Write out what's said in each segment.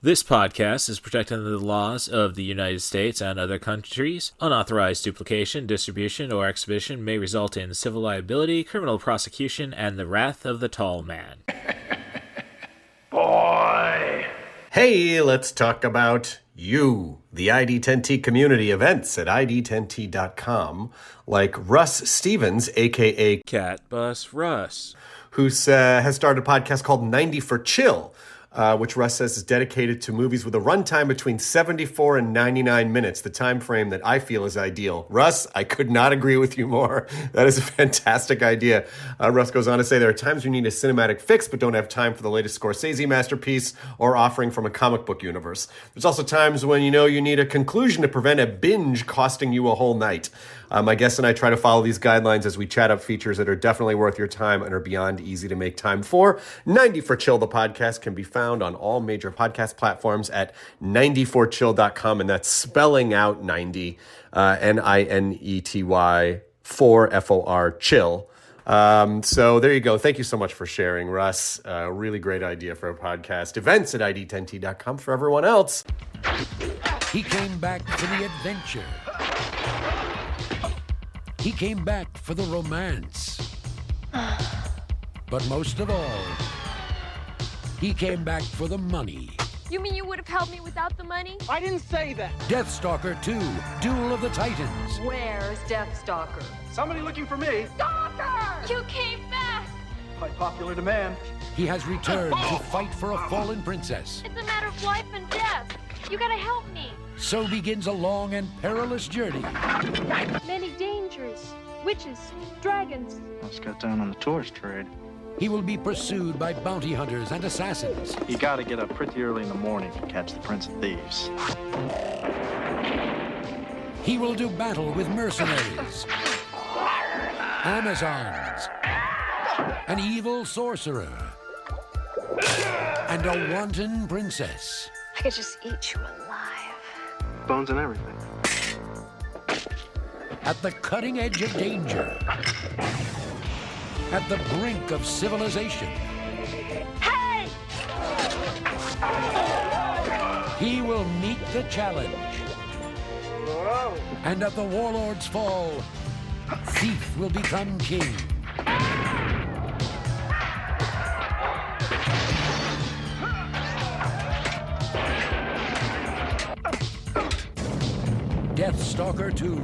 This podcast is protected under the laws of the United States and other countries. Unauthorized duplication, distribution, or exhibition may result in civil liability, criminal prosecution, and the wrath of the tall man. Boy! Hey, let's talk about you, the ID10T community events at ID10T.com, like Russ Stevens, a.k.a. Cat Bus Russ, who has started a podcast called 90 for Chill, which Russ says is dedicated to movies with a runtime between 74 and 99 minutes, the time frame that I feel is ideal. Russ, I could not agree with you more. That is a fantastic idea. Russ goes on to say there are times you need a cinematic fix but don't have time for the latest Scorsese masterpiece or offering from a comic book universe. There's also times when you need a conclusion to prevent a binge costing you a whole night. My guest and I try to follow these guidelines as we chat up features that are definitely worth your time and are beyond easy to make time for. 90 for Chill, the podcast, can be found on all major podcast platforms at 90forchill.com, and that's spelling out 90, Ninety, 4 FOR, chill. So there you go. Thank you so much for sharing, Russ. Really great idea for a podcast. Events at ID10T.com for everyone else. He came back for the adventure. He came back for the romance. But most of all, he came back for the money. You mean you would have helped me without the money? I didn't say that. Deathstalker 2, Duel of the Titans. Where's Deathstalker? Somebody looking for me. Stalker! You came back! By popular demand. He has returned to fight for a fallen princess. It's a matter of life and death. You gotta help me. So begins a long and perilous journey. Many dangers. Witches, dragons. Let's cut down on the tourist trade. He will be pursued by bounty hunters and assassins. You gotta get up pretty early in the morning to catch the Prince of Thieves. He will do battle with mercenaries, Amazons, an evil sorcerer, and a wanton princess. I could just eat you alive. Bones and everything. At the cutting edge of danger. At the brink of civilization. Hey! He will meet the challenge. And at the warlord's fall, thief will become king. Deathstalker 2,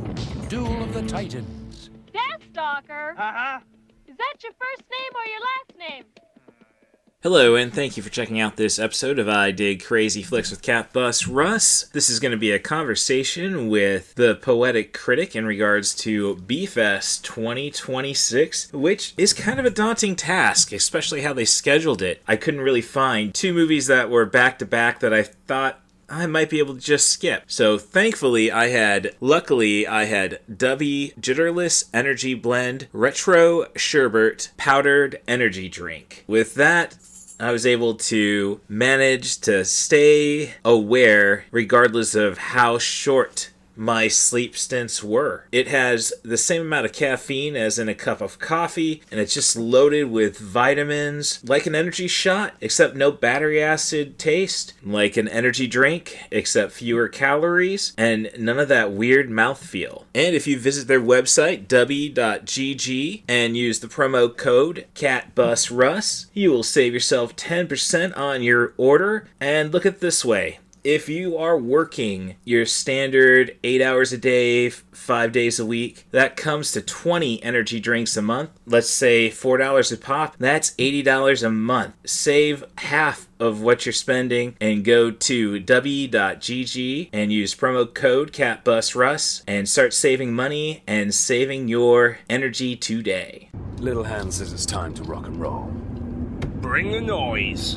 Duel of the Titans. Deathstalker? Uh-huh. Is that your first name or your last name? Hello, and thank you for checking out this episode of I Dig Crazy Flicks with Cat Bus Russ. This is going to be a conversation with the Poetic Critic in regards to B-Fest 2026, which is kind of a daunting task, especially how they scheduled it. I couldn't really find two movies that were back-to-back that I thought I might be able to just skip. So thankfully luckily I had Dubby Jitterless Energy Blend Retro Sherbet Powdered Energy Drink. With that, I was able to manage to stay aware regardless of how short my sleep stints were. It has the same amount of caffeine as in a cup of coffee, and it's just loaded with vitamins, like an energy shot, except no battery acid taste, like an energy drink, except fewer calories, and none of that weird mouthfeel. And if you visit their website, w.gg, and use the promo code CATBUSRUS, you will save yourself 10% on your order. And look at it this way. If you are working your standard 8 hours a day, 5 days a week, that comes to 20 energy drinks a month. Let's say $4 a pop. That's $80 a month. Save half of what you're spending and go to w.gg and use promo code CATBUSRUS and start saving money and saving your energy today. Little Hand says it's time to rock and roll. Bring the noise.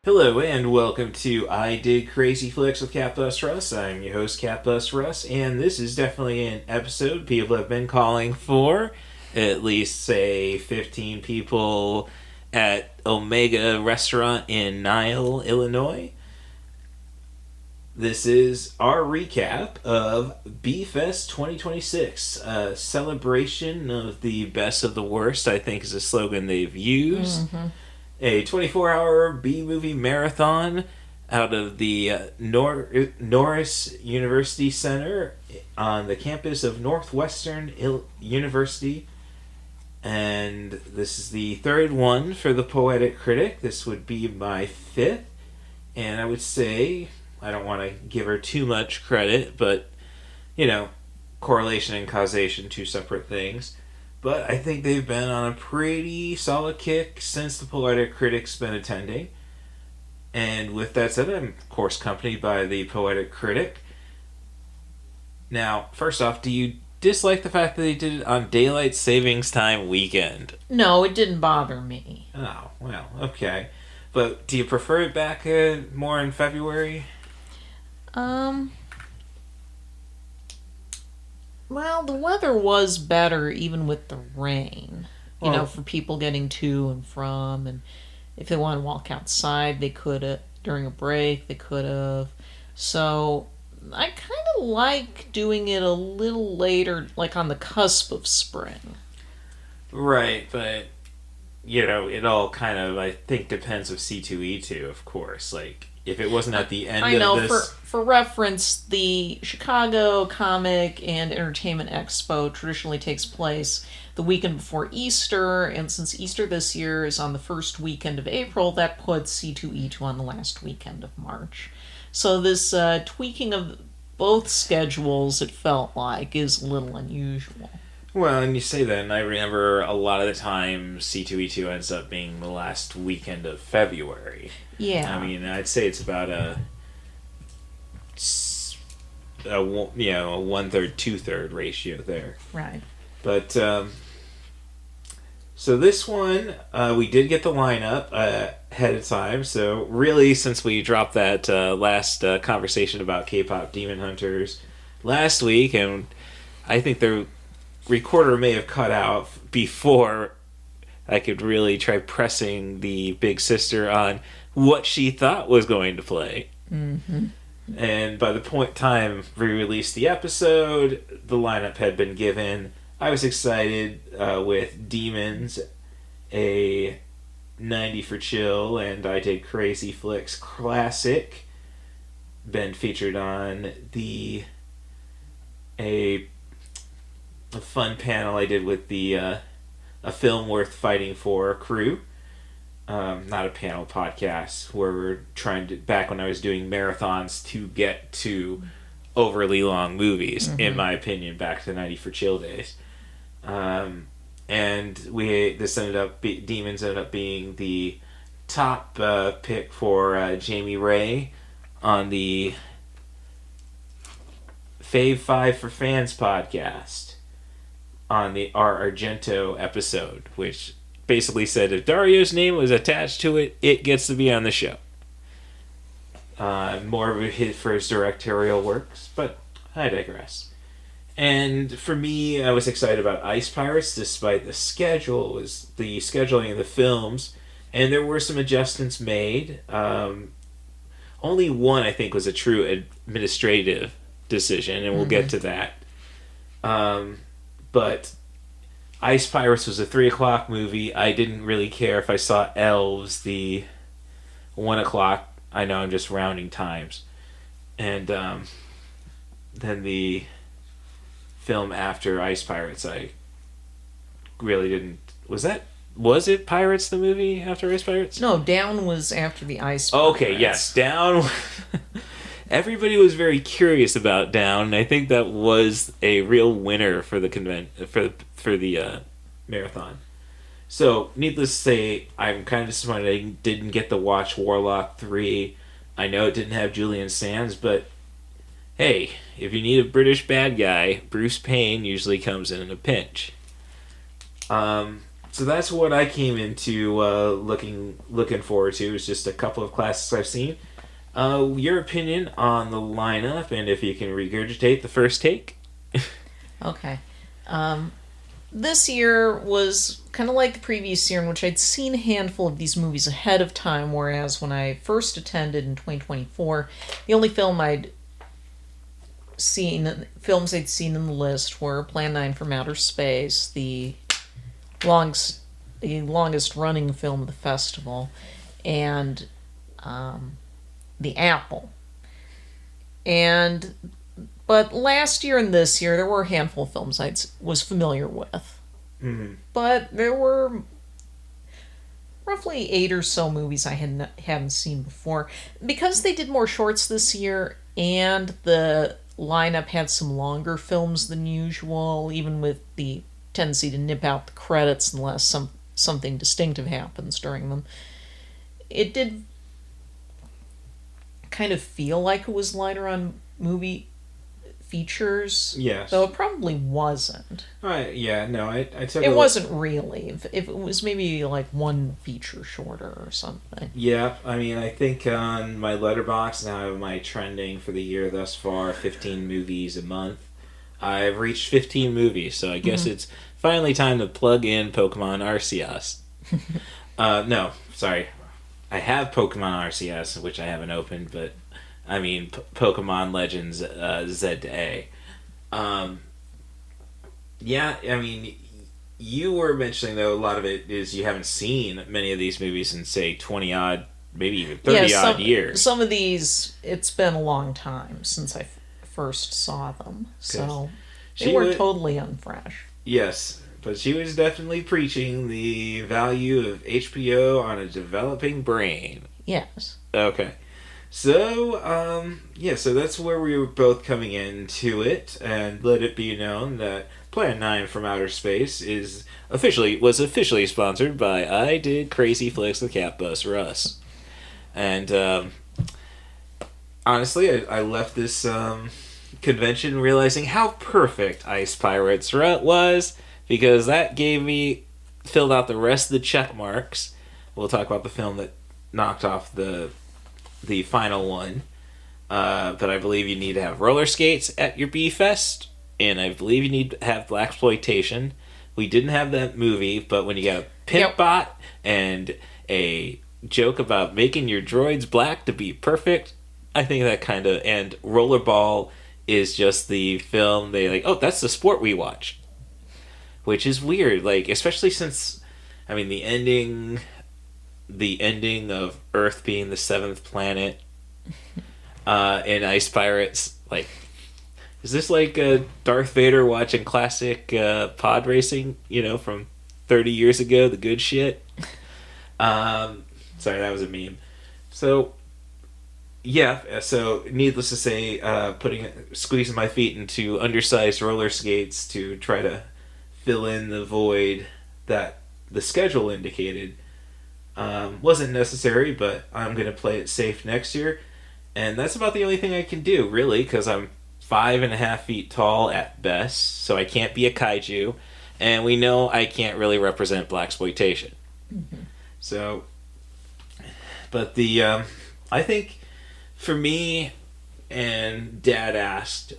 Hello and welcome to I Dig Crazy Flicks with Cat Bus Russ. I'm your host, Cat Bus Russ, and this is definitely an episode people have been calling for. At least, say, 15 people at Omega Restaurant in Niles, Illinois. This is our recap of B-Fest 2026. A celebration of the best of the worst, I think, is a slogan they've used. Mm-hmm. A 24-hour B-movie marathon out of the Norris University Center on the campus of Northwestern University. And this is the third one for the Poetic Critic. This would be my fifth. And I would say, I don't want to give her too much credit, but, correlation and causation, two separate things. But I think they've been on a pretty solid kick since the Poetic Critic's been attending. And with that said, I'm, of course, accompanied by the Poetic Critic. Now, first off, do you dislike the fact that they did it on Daylight Savings Time weekend? No, it didn't bother me. Oh, well, okay. But do you prefer it back more in February? Well, the weather was better even with the rain. For people getting to and from, and if they want to walk outside, they could have. During a break, they could have. So I kind of like doing it a little later, like on the cusp of spring. Right, but, it all kind of, I think, depends of C2E2, of course. Like, if it wasn't at the end of this... For reference, the Chicago Comic and Entertainment Expo traditionally takes place the weekend before Easter, and since Easter this year is on the first weekend of April, that puts C2E2 on the last weekend of March. So this tweaking of both schedules, it felt like, is a little unusual. Well, and you say that, and I remember a lot of the time C2E2 ends up being the last weekend of February. Yeah. I mean, I'd say it's about a 1/3, 2/3 ratio there. Right. But, so this one, we did get the lineup ahead of time. So really, since we dropped that last conversation about K-pop Demon Hunters last week, and I think the recorder may have cut out before I could really try pressing the big sister on what she thought was going to play. Mm-hmm. And by the time we released the episode, the lineup had been given. I was excited with Demons, a 90 for Chill, and I Did Crazy Flicks classic. Been featured on a fun panel I did with the A Film Worth Fighting For crew. Not a panel podcast, where we're trying to, back when I was doing marathons to get to overly long movies, in my opinion, back to the 90 for Chill days. And Demons ended up being the top pick for Jamie Ray on the Fave 5 for Fans podcast on the R. Argento episode, which basically said if Dario's name was attached to it, it gets to be on the show. More of a hit for his directorial works, but I digress. And for me, I was excited about Ice Pirates, despite the schedule, was the scheduling of the films, and there were some adjustments made. Only one, I think, was a true administrative decision, and we'll get to that. But Ice Pirates was a 3 o'clock movie. I didn't really care if I saw Elves, the 1 o'clock. I know I'm just rounding times. And then the film after Ice Pirates, I really didn't... Was it Pirates, the movie, after Ice Pirates? No, Down was after the Ice Pirates. Okay, yes, Down... Everybody was very curious about Down, and I think that was a real winner for the for the marathon. So, needless to say, I'm kind of disappointed I didn't get to watch Warlock 3. I know it didn't have Julian Sands, but hey, if you need a British bad guy, Bruce Payne usually comes in a pinch. So that's what I came into looking forward to. Is just a couple of classics I've seen. Your opinion on the lineup, and if you can regurgitate the first take. Okay. this year was kind of like the previous year in which I'd seen a handful of these movies ahead of time, whereas when I first attended in 2024, the only films I'd seen in the list were Plan 9 from Outer Space, the longest running film of the festival, and The Apple. But last year and this year, there were a handful of films I was familiar with. Mm-hmm. But there were roughly 8 or so movies I hadn't seen before. Because they did more shorts this year, and the lineup had some longer films than usual, even with the tendency to nip out the credits unless something distinctive happens during them. It did kind of feel like it was lighter on movie features. Yes. Though it probably wasn't. I took it wasn't really. If it was maybe like one feature shorter or something. Yeah, I mean, I think on my Letterboxd now I have my trending for the year thus far, 15 movies a month. I've reached 15 movies, so I guess it's finally time to plug in Pokemon Arceus. No, sorry. I have Pokemon Arceus, which I haven't opened, but I mean Pokemon Legends Z to A. Yeah, I mean, you were mentioning, though, a lot of it is you haven't seen many of these movies in, say, 20-odd, maybe even 30-odd years. Some of these, it's been a long time since I first saw them, so they weren't totally unfresh. Yes, but she was definitely preaching the value of HBO on a developing brain. Yes. Okay. So, so that's where we were both coming into it, and let it be known that Plan 9 from Outer Space was officially sponsored by I Did Crazy Flicks with Cat Bus Russ. And, honestly, I left this convention realizing how perfect Ice Pirates was, because that filled out the rest of the check marks. We'll talk about the film that knocked off the final one. But I believe you need to have roller skates at your B-Fest, and I believe you need to have blaxploitation. We didn't have that movie, but when you got a pimp bot and a joke about making your droids black to be perfect, I think that kind of... And Rollerball is just the film that's the sport we watch. Which is weird, especially since, I mean, the ending of Earth being the 7th planet in Ice Pirates, is this like Darth Vader watching classic pod racing, from 30 years ago, the good shit? Sorry, that was a meme. So, yeah, so needless to say, squeezing my feet into undersized roller skates to try to fill in the void that the schedule indicated wasn't necessary, but I'm going to play it safe next year. And that's about the only thing I can do, really, because I'm 5.5 feet tall at best, so I can't be a kaiju, and we know I can't really represent blaxploitation. Mm-hmm. So, but I think for me, and Dad asked,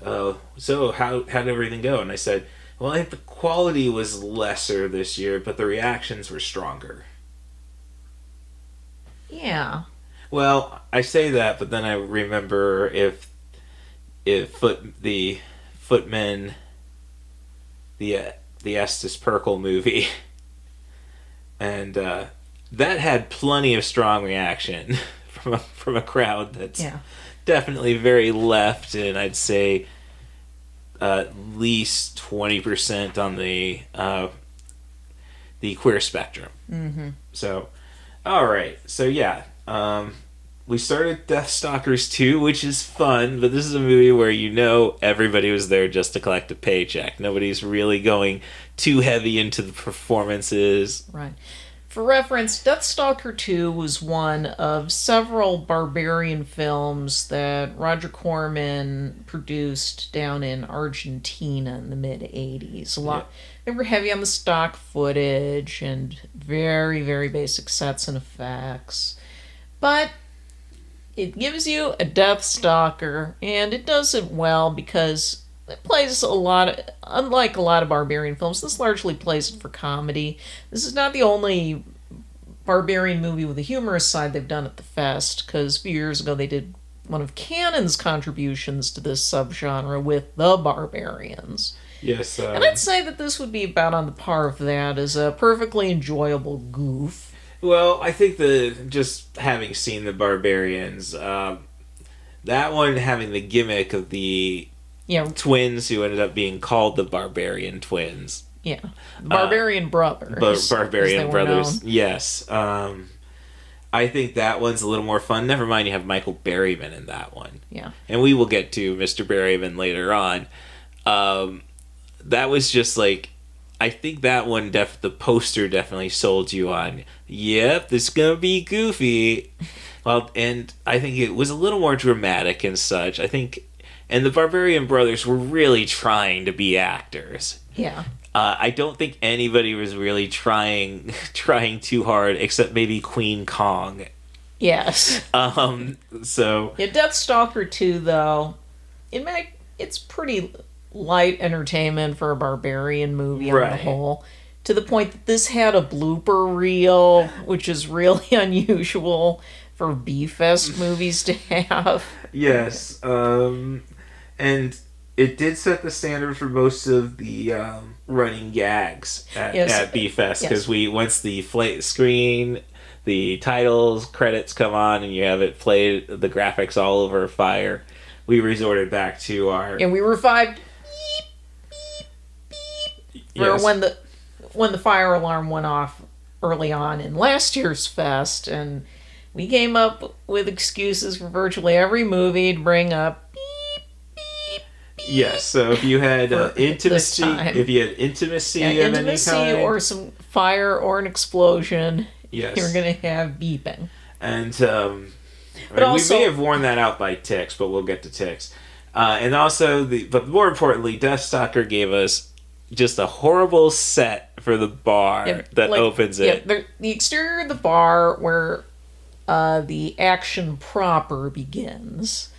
so how did everything go? And I said, well, I think the quality was lesser this year, but the reactions were stronger. Yeah. Well, I say that, but then I remember if the Footmen, the Estes Perkle movie, and that had plenty of strong reaction from a crowd that's definitely very left, and I'd say at least 20% on the queer spectrum. Mm-hmm. So, all right. So yeah, we started Deathstalkers 2, which is fun, but this is a movie where everybody was there just to collect a paycheck. Nobody's really going too heavy into the performances. Right. For reference, Deathstalker 2 was one of several barbarian films that Roger Corman produced down in Argentina in the mid-'80s. They were heavy on the stock footage and very, very basic sets and effects. But it gives you a Deathstalker, and it does it well because it plays a lot, unlike a lot of Barbarian films, this largely plays it for comedy. This is not the only Barbarian movie with a humorous side they've done at the Fest, because a few years ago they did one of Cannon's contributions to this subgenre with The Barbarians. Yes. And I'd say that this would be about on the par of that as a perfectly enjoyable goof. Well, I think just having seen The Barbarians, that one having the gimmick of the twins who ended up being called the Barbarian Twins. Yeah. The Barbarian Brothers. Barbarian Brothers, yes. I think that one's a little more fun. Never mind, you have Michael Berryman in that one. Yeah. And we will get to Mr. Berryman later on. That was just like, I think that one, the poster definitely sold you on, yep, this is going to be goofy. Well, and I think it was a little more dramatic and such. I think, and the Barbarian Brothers were really trying to be actors. Yeah. I don't think anybody was really trying too hard, except maybe Queen Kong. Yes. So yeah, Deathstalker 2, though, it's pretty light entertainment for a Barbarian movie on the whole. To the point that this had a blooper reel, which is really unusual for B-Fest movies to have. Yes. And it did set the standard for most of the running gags at B-Fest, because once the screen, the titles, credits come on, and you have it played, the graphics all over fire, we resorted back to our... And we revived for when the fire alarm went off early on in last year's Fest, and we came up with excuses for virtually every movie to bring up. Yes, so if you had intimacy, of any kind, or some fire or an explosion, yes, you're going to have beeping. And we may have worn that out by ticks, but we'll get to ticks. And also, but more importantly, Deathstalker gave us just a horrible set for the bar that opens it. The exterior of the bar where the action proper begins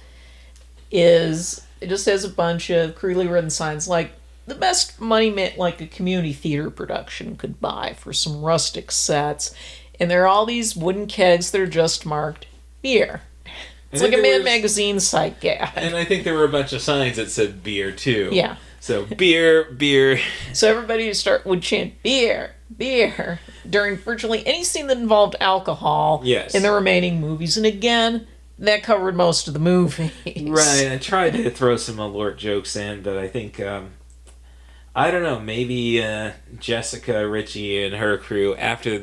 it just has a bunch of crudely written signs, like the best money like a community theater production could buy for some rustic sets. And there are all these wooden kegs that are just marked beer. It's like a Mad Magazine site gag. And I think there were a bunch of signs that said beer, too. Yeah. So, beer. So everybody would chant, beer, beer, during virtually any scene that involved alcohol in the remaining movies. And again, that covered most of the movies. Right. I tried to throw some Malort jokes in, but I think, I don't know, maybe Jessica, Richie, and her crew, after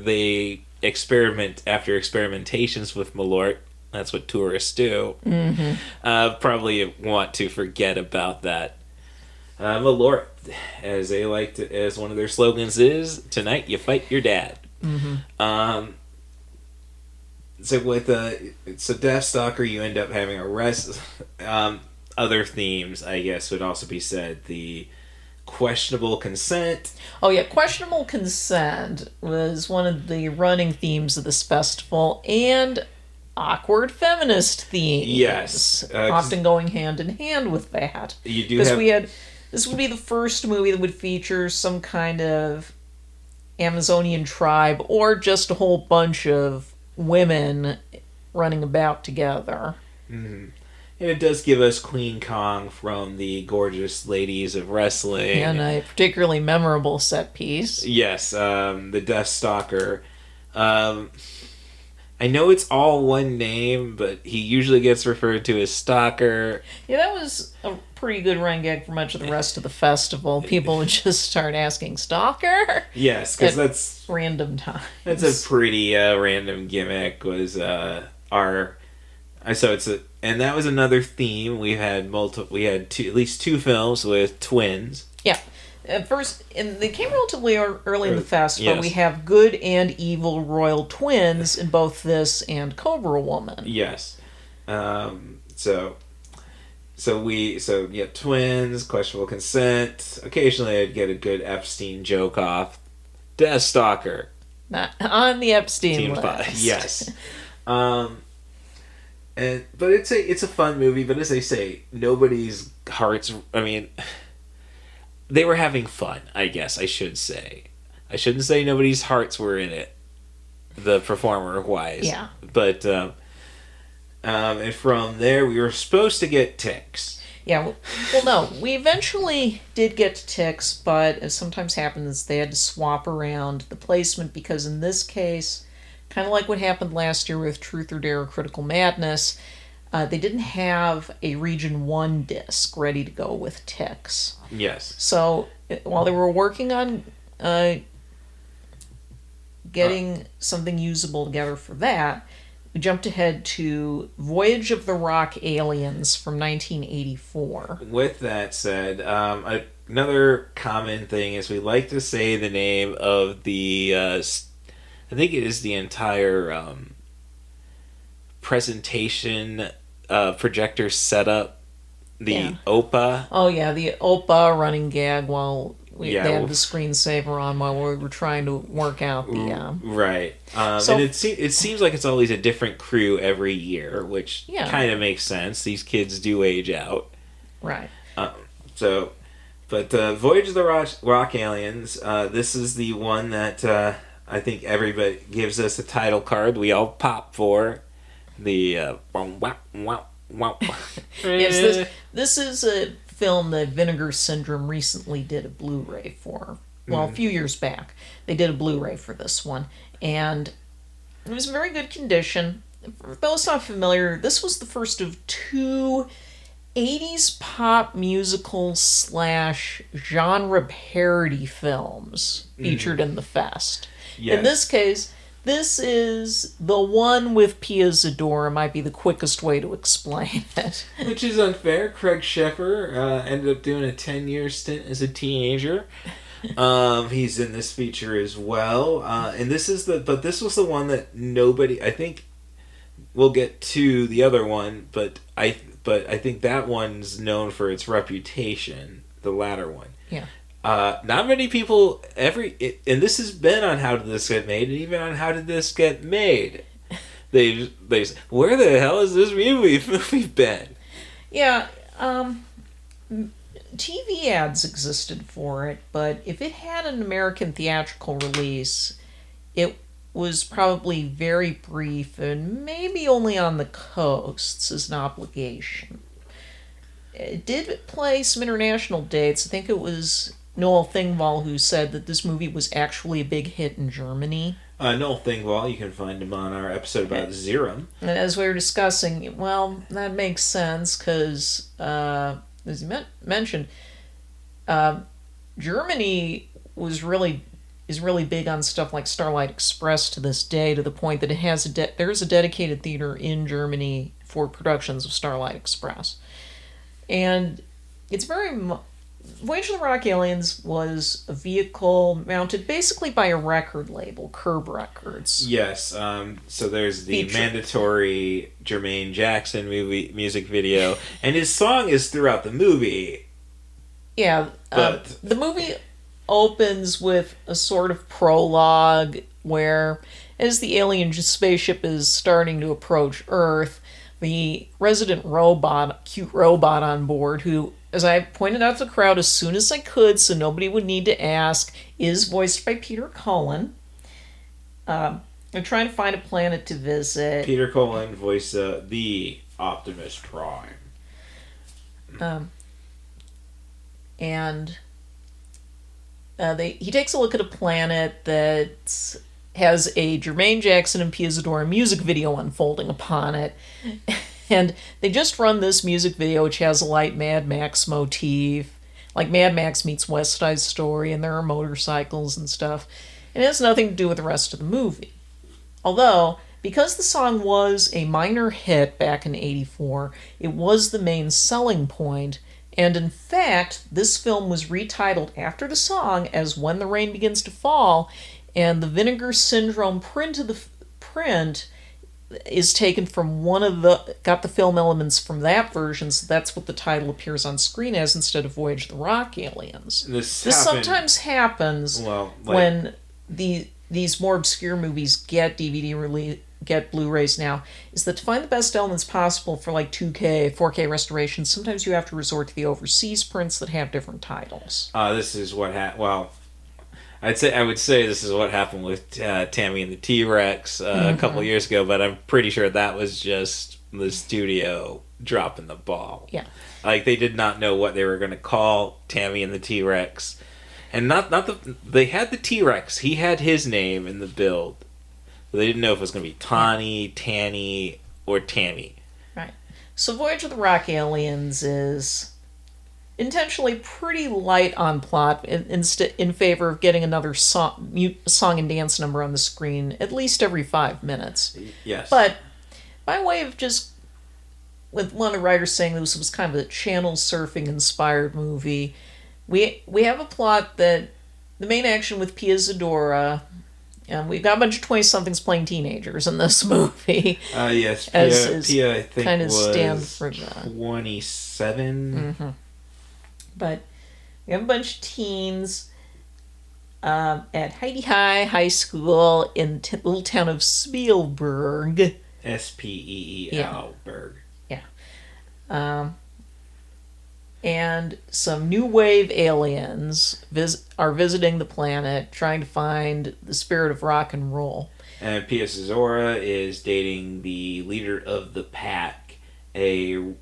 experimentations with Malort, that's what tourists do, probably want to forget about that. Malort, as they like to, as one of their slogans is, tonight you fight your dad. So with Deathstalker, you end up having other themes, I guess, would also be said. The questionable consent. Oh yeah, questionable consent was one of the running themes of this festival, and awkward feminist themes. Yes, often going hand in hand with that. You do have... This would be the first movie that would feature some kind of Amazonian tribe or just a whole bunch of women running about together. And it does give us Queen Kong from the Gorgeous Ladies of Wrestling. And a particularly memorable set piece. Yes, the Deathstalker. I know it's all one name, but he usually gets referred to as Stalker. Yeah, that was a pretty good running gag for much of the rest of the festival. People would just start asking Stalker. Yes, because that's random times. That's a pretty random gimmick. Was and that was another theme. We had at least two films with twins. Yeah. And they came relatively early in the festival. Yes. We have good and evil royal twins in both this and Cobra Woman. Yes. Twins, questionable consent. Occasionally I'd get a good Epstein joke off. Deathstalker. Not on the Epstein list. Yes. But it's a fun movie, but as I say, nobody's hearts. I mean, they were having fun, I guess I should say. I shouldn't say nobody's hearts were in it, the performer-wise. Yeah. But, and from there, we were supposed to get ticks. Yeah, well, no, we eventually did get to ticks, but as sometimes happens, they had to swap around the placement because in this case, kind of like what happened last year with Truth or Dare or Critical Madness, they didn't have a Region 1 disc ready to go with ticks. Yes. So while they were working on getting something usable together for that, we jumped ahead to Voyage of the Rock Aliens from 1984. With that said, another common thing is we like to say the name of the, I think it is the entire presentation projector setup, the OPA. Oh yeah, the OPA running gag while they had the screensaver on while we were trying to work out the... Right. And it seems like it's always a different crew every year, which kind of makes sense. These kids do age out. Right. But Voyage of the Rock Aliens, this is the one that I think everybody gives us a title card we all pop for. The... Yes, this is a film that Vinegar Syndrome recently did a Blu-ray for. Well, a few years back. They did a Blu-ray for this one. And it was in very good condition. For those not familiar, this was the first of two 80s pop musical / genre parody films featured in the fest. Yes. In this case, this is the one with Pia Zadora, might be the quickest way to explain it. Which is unfair. Craig Sheffer ended up doing a 10-year stint as a teenager. He's in this feature as well. And this was the one that nobody, I think we'll get to the other one, but I think that one's known for its reputation, the latter one. Yeah. Not many people and this has been on How Did This Get Made, and even on How Did This Get Made, they say, where the hell has this movie been? Yeah, TV ads existed for it, but if it had an American theatrical release, it was probably very brief and maybe only on the coasts as an obligation. It did play some international dates. I think it was Noel Thingvall who said that this movie was actually a big hit in Germany. Noel Thingvall, you can find him on our episode about Zerum. And as we were discussing, well, that makes sense because, as you mentioned, Germany is really big on stuff like Starlight Express to this day, to the point that it has there's a dedicated theater in Germany for productions of Starlight Express. And it's Voyage of the Rock Aliens was a vehicle mounted basically by a record label, Curb Records. Yes, so there's the mandatory Jermaine Jackson music video, and his song is throughout the movie. Yeah, the movie opens with a sort of prologue where, as the alien spaceship is starting to approach Earth, the resident cute robot on board, who, as I pointed out to the crowd as soon as I could so nobody would need to ask, is voiced by Peter Cullen. They're trying to find a planet to visit. Peter Cullen voiced the Optimus Prime. And he takes a look at a planet that has a Jermaine Jackson and Pia Zadora music video unfolding upon it. And they just run this music video, which has a light Mad Max motif. Like Mad Max meets West Side Story, and there are motorcycles and stuff. And it has nothing to do with the rest of the movie. Although, because the song was a minor hit back in '84, it was the main selling point. And in fact, this film was retitled after the song as When the Rain Begins to Fall, and the Vinegar Syndrome print is taken from got the film elements from that version, so that's what the title appears on screen as instead of Voyage of the Rock Aliens. This sometimes happens when these more obscure movies get DVD get Blu-rays now, is that to find the best elements possible for like 2K, 4K restoration, sometimes you have to resort to the overseas prints that have different titles. This is what happened. I would say this is what happened with Tammy and the T-Rex a couple of years ago, but I'm pretty sure that was just the studio dropping the ball. Yeah. Like, they did not know what they were going to call Tammy and the T-Rex. And they had the T-Rex. He had his name in the build. But they didn't know if it was going to be Tawny, Tanny, or Tammy. Right. So Voyage of the Rock Aliens is intentionally pretty light on plot in favor of getting another song and dance number on the screen at least every 5 minutes. Yes. But by way of just, with one of the writers saying this was kind of a channel surfing inspired movie, we have a plot that the main action with Pia Zadora, and we've got a bunch of 20-somethings playing teenagers in this movie. Yes, Pia I think kind of was stand for that. 27. But we have a bunch of teens at Heidi High School in the little town of Spielberg. Speeel Berg. Yeah. And some new wave aliens are visiting the planet, trying to find the spirit of rock and roll. And Pia Zadora is dating the leader of the pack, a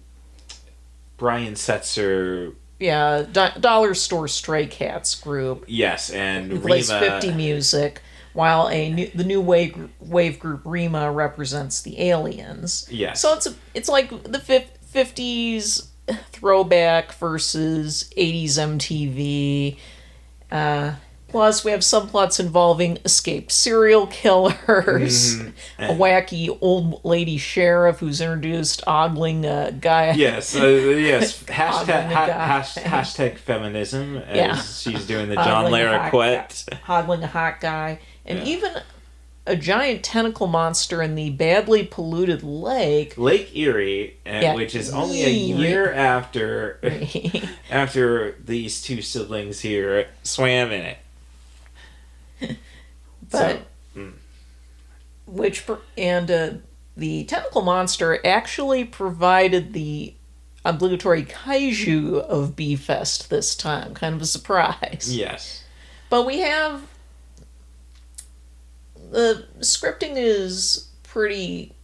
Brian Setzer. Yeah, Dollar Store Stray Cats group. Yes, and who plays Rima, 50 music, while the new wave group Rima represents the aliens. Yes. So it's like the 50s throwback versus 80s MTV. Plus, we have subplots involving escaped serial killers, a wacky old lady sheriff who's introduced ogling a guy. Yes, yes. Hashtag feminism, as she's doing the John Larroquette. Ogling a hot guy. And even a giant tentacle monster in the badly polluted Lake Erie, which is only a year after these two siblings here swam in it. But the tentacle monster actually provided the obligatory kaiju of B-Fest this time. Kind of a surprise. Yes. But we have... The scripting is pretty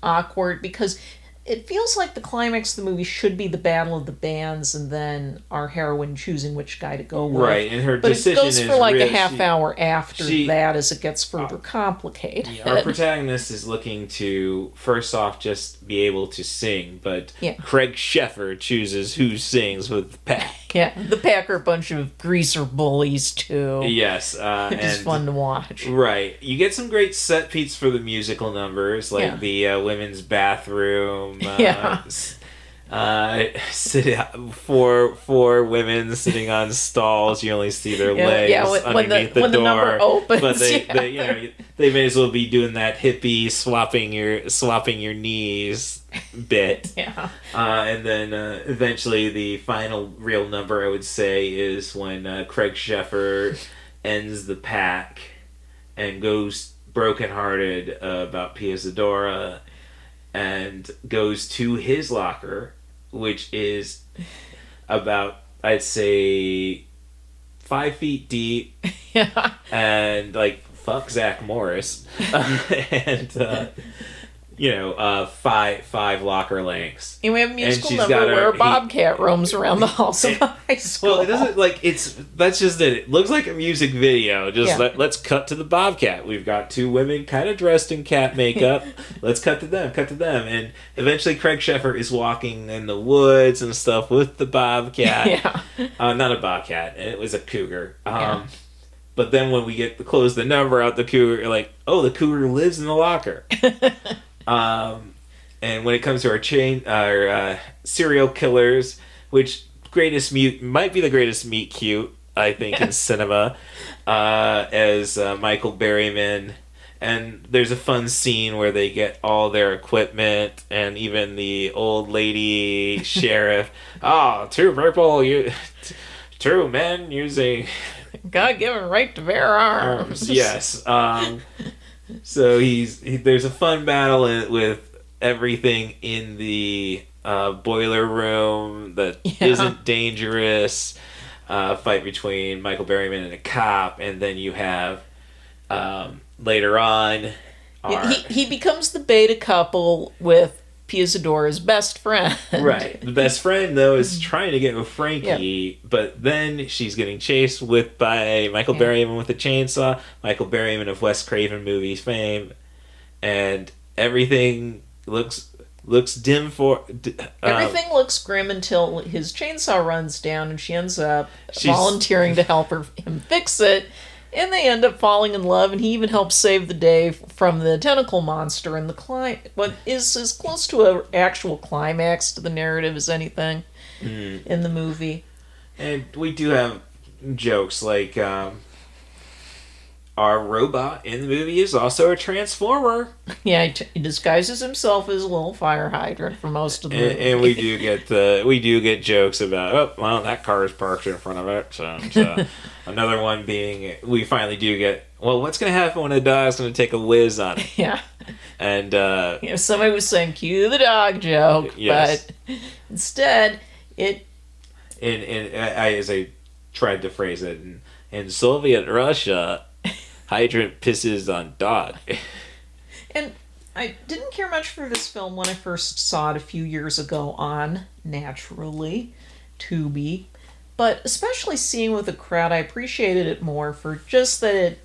awkward because it feels like the climax of the movie should be the battle of the bands and then our heroine choosing which guy to go with. Right, and her decision is... But it goes for like a half hour after that as it gets further complicated. Our protagonist is looking to, first off, just be able to sing, but Craig Sheffer chooses who sings with the pack. Yeah, the pack are a bunch of greaser bullies, too. Yes. It's fun to watch. Right. You get some great set pieces for the musical numbers, like the women's bathroom. Four women sitting on stalls. You only see their legs underneath the door. The number opens, but they may as well be doing that hippie swapping your knees bit. And then eventually the final real number, I would say, is when Craig Sheffer ends the pack and goes brokenhearted about Pia Zadora and goes to his locker, which is about, I'd say, 5 feet deep. And, like, fuck Zach Morris. And, five locker lengths. And we have a musical number where a bobcat roams around the halls of high school. Well, it doesn't, that's just it. It looks like a music video. Let's cut to the bobcat. We've got two women kind of dressed in cat makeup. Let's cut to them. And eventually Craig Sheffer is walking in the woods and stuff with the bobcat. Not a bobcat. It was a cougar. But then when we get to close the number out, the cougar, you're like, oh, the cougar lives in the locker. And when it comes to our serial killers, which might be the greatest meet cute, I think, in cinema, as Michael Berryman. And there's a fun scene where they get all their equipment, and even the old lady sheriff. Two people, two men using God-given right to bear arms. Yes. So there's a fun battle with everything in the boiler room that isn't dangerous. Fight between Michael Berryman and a cop, and then you have later on. He becomes the beta couple with Piazadora's best friend. Right. The best friend, though, is trying to get with Frankie, but then she's getting chased by Michael Berryman with a chainsaw, Michael Berryman of Wes Craven movies fame, and everything looks dim for... everything looks grim until his chainsaw runs down and she ends up volunteering to help him fix it. And they end up falling in love, and he even helps save the day from the tentacle monster. And what is as close to an actual climax to the narrative as anything in the movie. And we do have jokes like our robot in the movie is also a transformer. Yeah, he disguises himself as a little fire hydrant for most of the movie. And we do get jokes about that car is parked in front of it. So another one being we finally do get what's going to happen when the dog's going to take a whiz on it? Yeah. And somebody was saying cue the dog joke, yes. But instead it. As I tried to phrase it in Soviet Russia. Hydrant pisses on dog. And I didn't care much for this film when I first saw it a few years ago on, naturally, Tubi. But especially seeing with a crowd, I appreciated it more for just that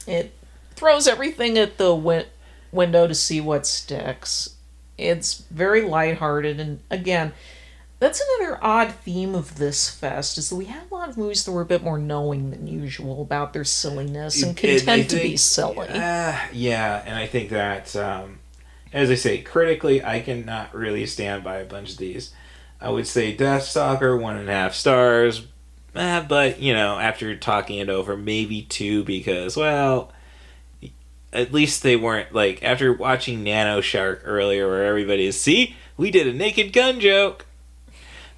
it throws everything at the window to see what sticks. It's very lighthearted, and again, that's another odd theme of this fest, is that we have a lot of movies that were a bit more knowing than usual about their silliness and content to be silly. Yeah, and I think that, as I say, critically, I cannot really stand by a bunch of these. I would say Deathstalker, 1.5 stars, but, after talking it over, maybe 2, because, at least they weren't, after watching Nano Shark earlier, where everybody is, see, we did a Naked Gun joke.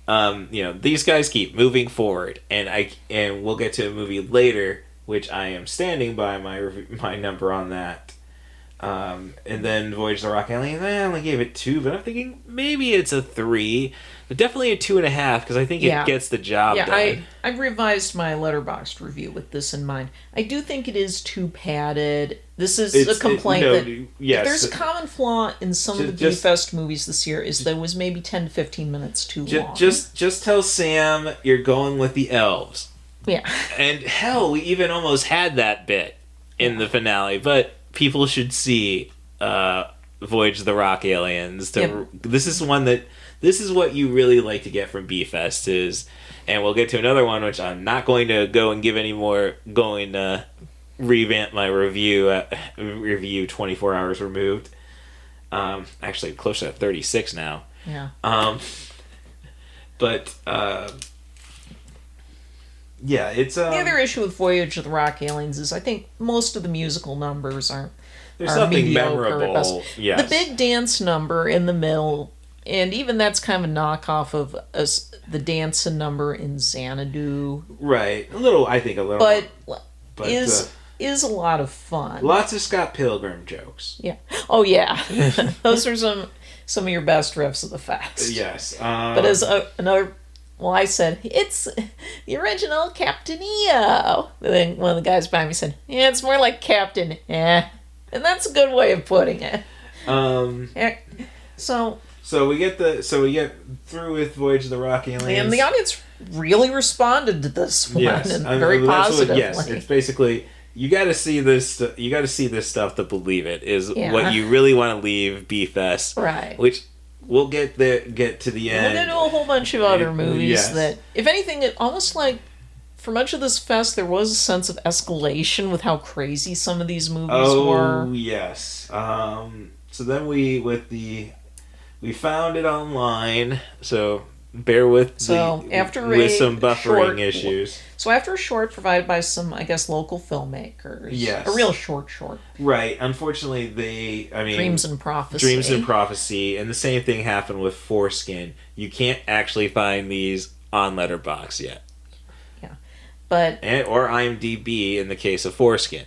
These guys keep moving forward, and we'll get to a movie later, which I am standing by my number on that. And then Voyage of the Rock Alien, I only gave it 2, but I'm thinking maybe it's a 3, but definitely a 2.5 because I think it gets the job done. I revised my Letterboxd review with this in mind. I do think it is too padded. This is a complaint if there's a common flaw in some of the B-Fest movies this year is that it was maybe 10 to 15 minutes too long. Just tell Sam you're going with the elves. Yeah. And hell, we even almost had that bit in the finale, but people should see Voyage of the Rock Aliens. This is what you really like to get from B-Fest is, and we'll get to another one, which I'm not going to go and give any more, going to revamp my review 24 hours removed. Actually, closer to 36 now. Yeah. But, yeah, it's... the other issue with Voyage of the Rock Aliens is I think most of the musical numbers are something mediocre. memorable. Yes. The big dance number in the middle, and even that's kind of a knockoff of the dance number in Xanadu. Right. A little. But is a lot of fun. Lots of Scott Pilgrim jokes. Yeah. Oh, yeah. Those are some of your best riffs of the fest. Yes. But as another... Well, I said, it's the original Captain EO. Then one of the guys behind me said, yeah, it's more like Captain And that's a good way of putting it. So we get through with Voyage of the Rock Aliens. And the audience really responded to this one very positively. Yes, it's basically... You got to see this. You got to see this stuff to believe it. Is what you really want to leave B-Fest, right? Which we'll get to the end. We're gonna do a whole bunch of other movies that, if anything, it almost like for much of this fest there was a sense of escalation with how crazy some of these movies were. Oh yes. So then we found it online. So bear with with some buffering issues. So after a short provided by some, I guess, local filmmakers. Yes. A real short. Right. Unfortunately, Dreams and Prophecy. And the same thing happened with Foreskin. You can't actually find these on Letterboxd yet. Yeah. Or IMDb in the case of Foreskin.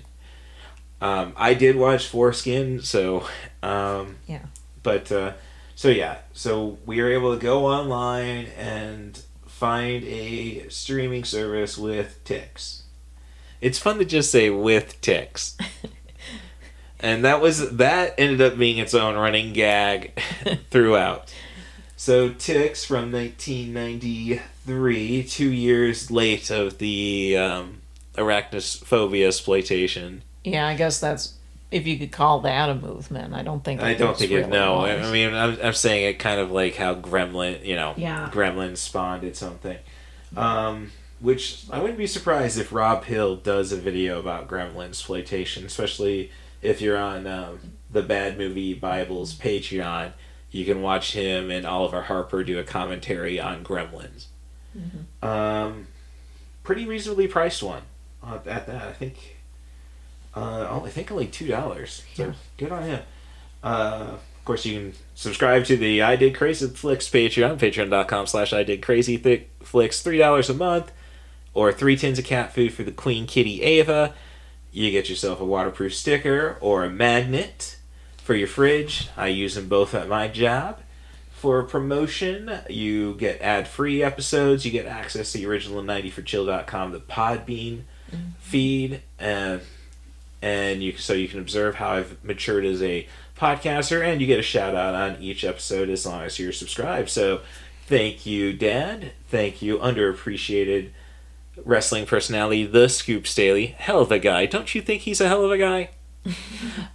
I did watch Foreskin, so Yeah. But so we were able to go online and find a streaming service with ticks. It's fun to just say with ticks. And that ended up being its own running gag throughout. So Ticks from 1993, 2 years late of the arachnophobia exploitation. Yeah, I guess that's, if you could call that a movement. I don't think it. No, was. I mean, I'm saying it kind of like how Yeah. Gremlins spawned its own thing. Which I wouldn't be surprised if Rob Hill does a video about Gremlin exploitation, especially if you're on the Bad Movie Bible's Patreon. You can watch him and Oliver Harper do a commentary on Gremlins. Mm-hmm. Pretty reasonably priced one at that. I think only $2. So good on him. Of course, you can subscribe to the I Did Crazy Flicks Patreon, patreon.com/IDidCrazyFlicks, $3 a month, or 3 tins of cat food for the Queen Kitty Ava. You get yourself a waterproof sticker or a magnet for your fridge. I use them both at my job. For promotion, you get ad-free episodes. You get access to the original 90forchill.com, the Podbean feed, and you can observe how I've matured as a podcaster, and you get a shout-out on each episode as long as you're subscribed. So thank you, Dad. Thank you, underappreciated wrestling personality, the Scoop Staley. Hell of a guy. Don't you think he's a hell of a guy?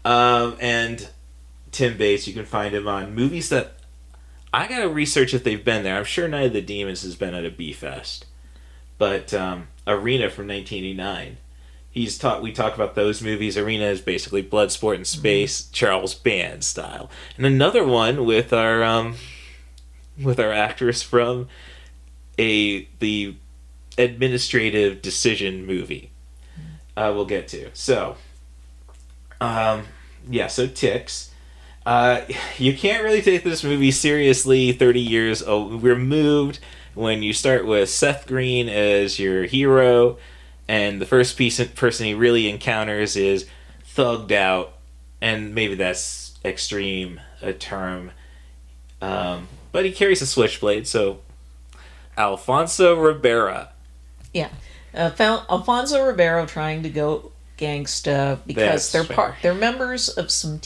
And Tim Bates, you can find him on movies that I gotta research if they've been there. I'm sure Night of the Demons has been at a B-Fest. But Arena from 1989. We talk about those movies. Arena is basically Bloodsport in space, Charles Band style. And another one with our actress from the administrative decision movie. We'll get to. So so Ticks. You can't really take this movie seriously 30 years removed when you start with Seth Green as your hero, and the first person he really encounters is thugged out, and maybe that's extreme a term, but he carries a switchblade, so Alfonso Ribeiro. Yeah. Alfonso Ribeiro trying to go gangsta because they're members of some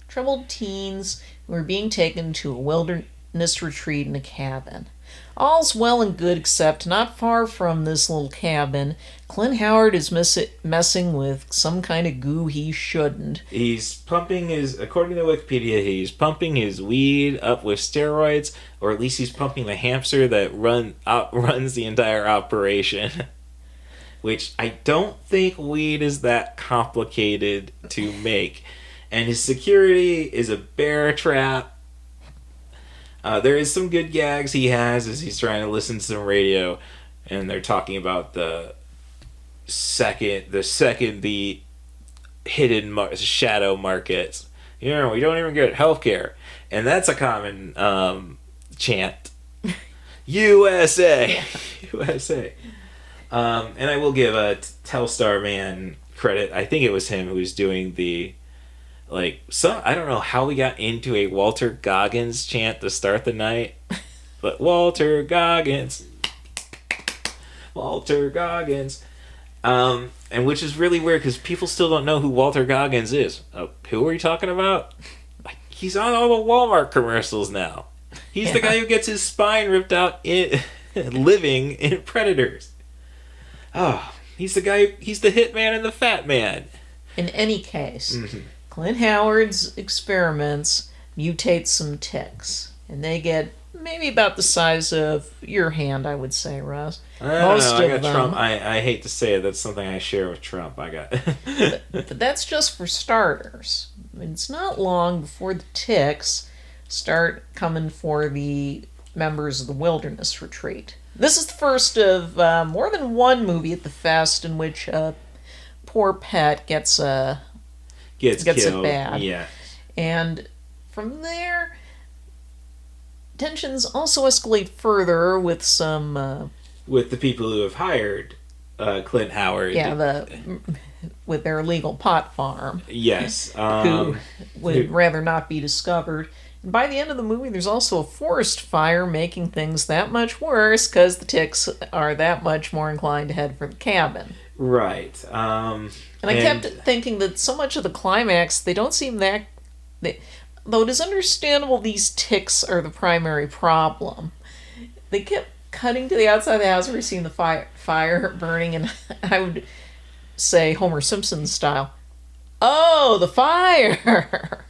troubled teens who are being taken to a wilderness retreat in a cabin. All's well and good, except not far from this little cabin, Clint Howard is messing with some kind of goo he shouldn't. He's pumping according to Wikipedia, he's pumping his weed up with steroids, or at least he's pumping the hamster that runs the entire operation. Which I don't think weed is that complicated to make. And his security is a bear trap. There is some good gags he has as he's trying to listen to some radio, and they're talking about the hidden shadow markets. We don't even get healthcare, and that's a common chant. USA, USA. And I will give a Telstar Man credit. I think it was him who was doing the I don't know how we got into a Walter Goggins chant to start the night, but Walter Goggins, and which is really weird because people still don't know who Walter Goggins is. Who are you talking about? He's on all the Walmart commercials now. He's the guy who gets his spine ripped out living in Predators. He's the guy. He's the hitman and the fat man. In any case. Mm-hmm. Clint Howard's experiments mutate some ticks, and they get maybe about the size of your hand, I would say, Russ. I got Trump. I hate to say it, that's something I share with Trump. I got. but that's just for starters. It's not long before the ticks start coming for the members of the wilderness retreat. This is the first of more than one movie at the fest in which a poor pet gets killed. It bad. Yeah. And from there, tensions also escalate further with some... with the people who have hired Clint Howard. Yeah, with their illegal pot farm. Yes. Who would rather not be discovered. And by the end of the movie, there's also a forest fire, making things that much worse because the ticks are that much more inclined to head for the cabin. Right. And I kept thinking that so much of the climax, they don't seem that... though it is understandable these ticks are the primary problem, they kept cutting to the outside of the house where you're seeing the fire burning, and I would say Homer Simpson style, "Oh, the fire!"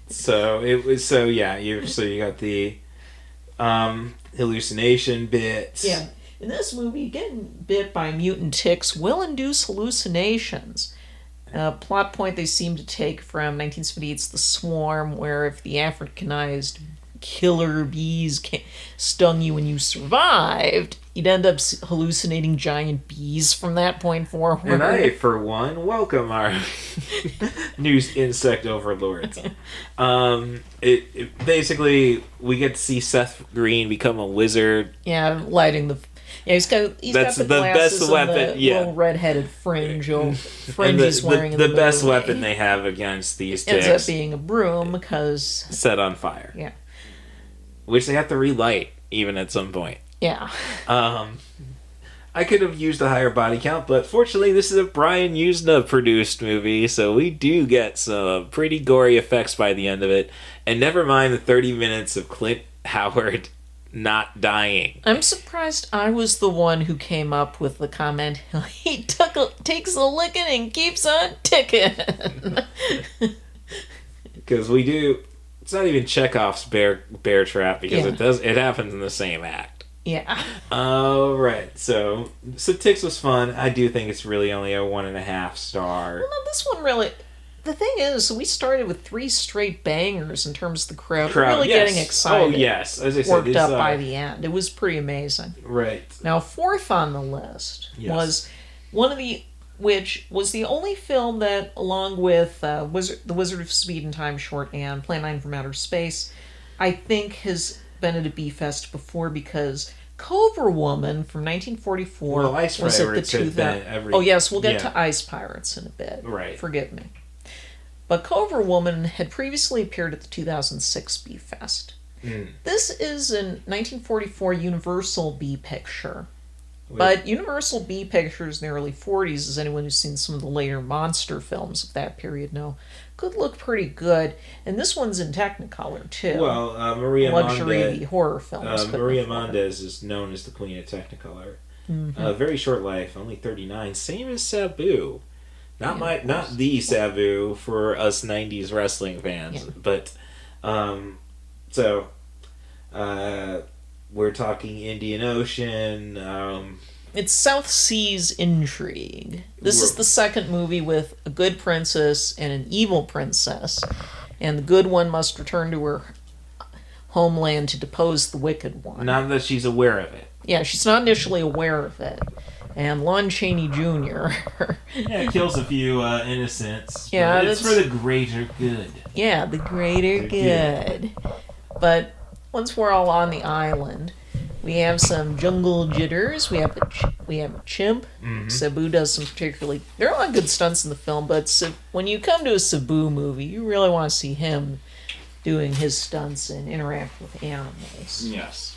So it was you got the hallucination bit. Yeah. In this movie, getting bit by mutant ticks will induce hallucinations. A plot point they seem to take from 1978's The Swarm, where if the Africanized killer bees stung you and you survived, you'd end up hallucinating giant bees from that point forward. And I, for one, welcome our new insect overlords. It basically, we get to see Seth Green become a wizard. Yeah, lighting the... Yeah, he's got the glasses best weapon. And the little red-headed fringe. Fringe he's wearing in the the best movie. weapon they have against these ticks ends up being a broom because... set on fire. Yeah. Which they have to relight even at some point. Yeah. I could have used a higher body count, but fortunately this is a Brian Usna produced movie, so we do get some pretty gory effects by the end of it. And never mind the 30 minutes of Clint Howard not dying. I'm surprised I was the one who came up with the comment, he takes a licking and keeps on ticking. Because we do... It's not even Chekhov's bear trap, because it happens in the same act. Yeah. Alright, so Ticks was fun. I do think it's really only a 1.5 star. Well, no, this one really... The thing is, we started with 3 straight bangers in terms of the crowd. Really getting excited. Oh, yes. As I said, worked up by the end. It was pretty amazing. Right. Now, fourth on the list was one of the... which was the only film that, along with The Wizard of Speed and Time shorthand, Plan 9 from Outer Space, I think has been at a B-Fest before, because Cobra Woman from 1944 Ice was at the Pirates had been 2000. Oh yes, we'll get to Ice Pirates in a bit. Right. Forgive me. But Cobra Woman had previously appeared at the 2006 B-Fest. This is a 1944 Universal B picture. But Universal B Pictures in the early 40s, as anyone who's seen some of the later monster films of that period know, could look pretty good. And this one's in Technicolor, too. Well, Maria Luxury horror films. Maria Mondes is known as the Queen of Technicolor. Very short life, only 39. Same as Sabu. Not the Sabu for us 90s wrestling fans. But, we're talking Indian Ocean. It's South Seas Intrigue. This is the second movie with a good princess and an evil princess. And the good one must return to her homeland to depose the wicked one. Not that she's aware of it. Yeah, she's not initially aware of it. And Lon Chaney Jr. Kills a few innocents. Yeah, it's for the greater good. Yeah, the greater good. But once we're all on the island, we have some jungle jitters. We have a chimp. Sabu does some particularly... There are a lot of good stunts in the film, but when you come to a Sabu movie, you really want to see him doing his stunts and interact with animals. Yes.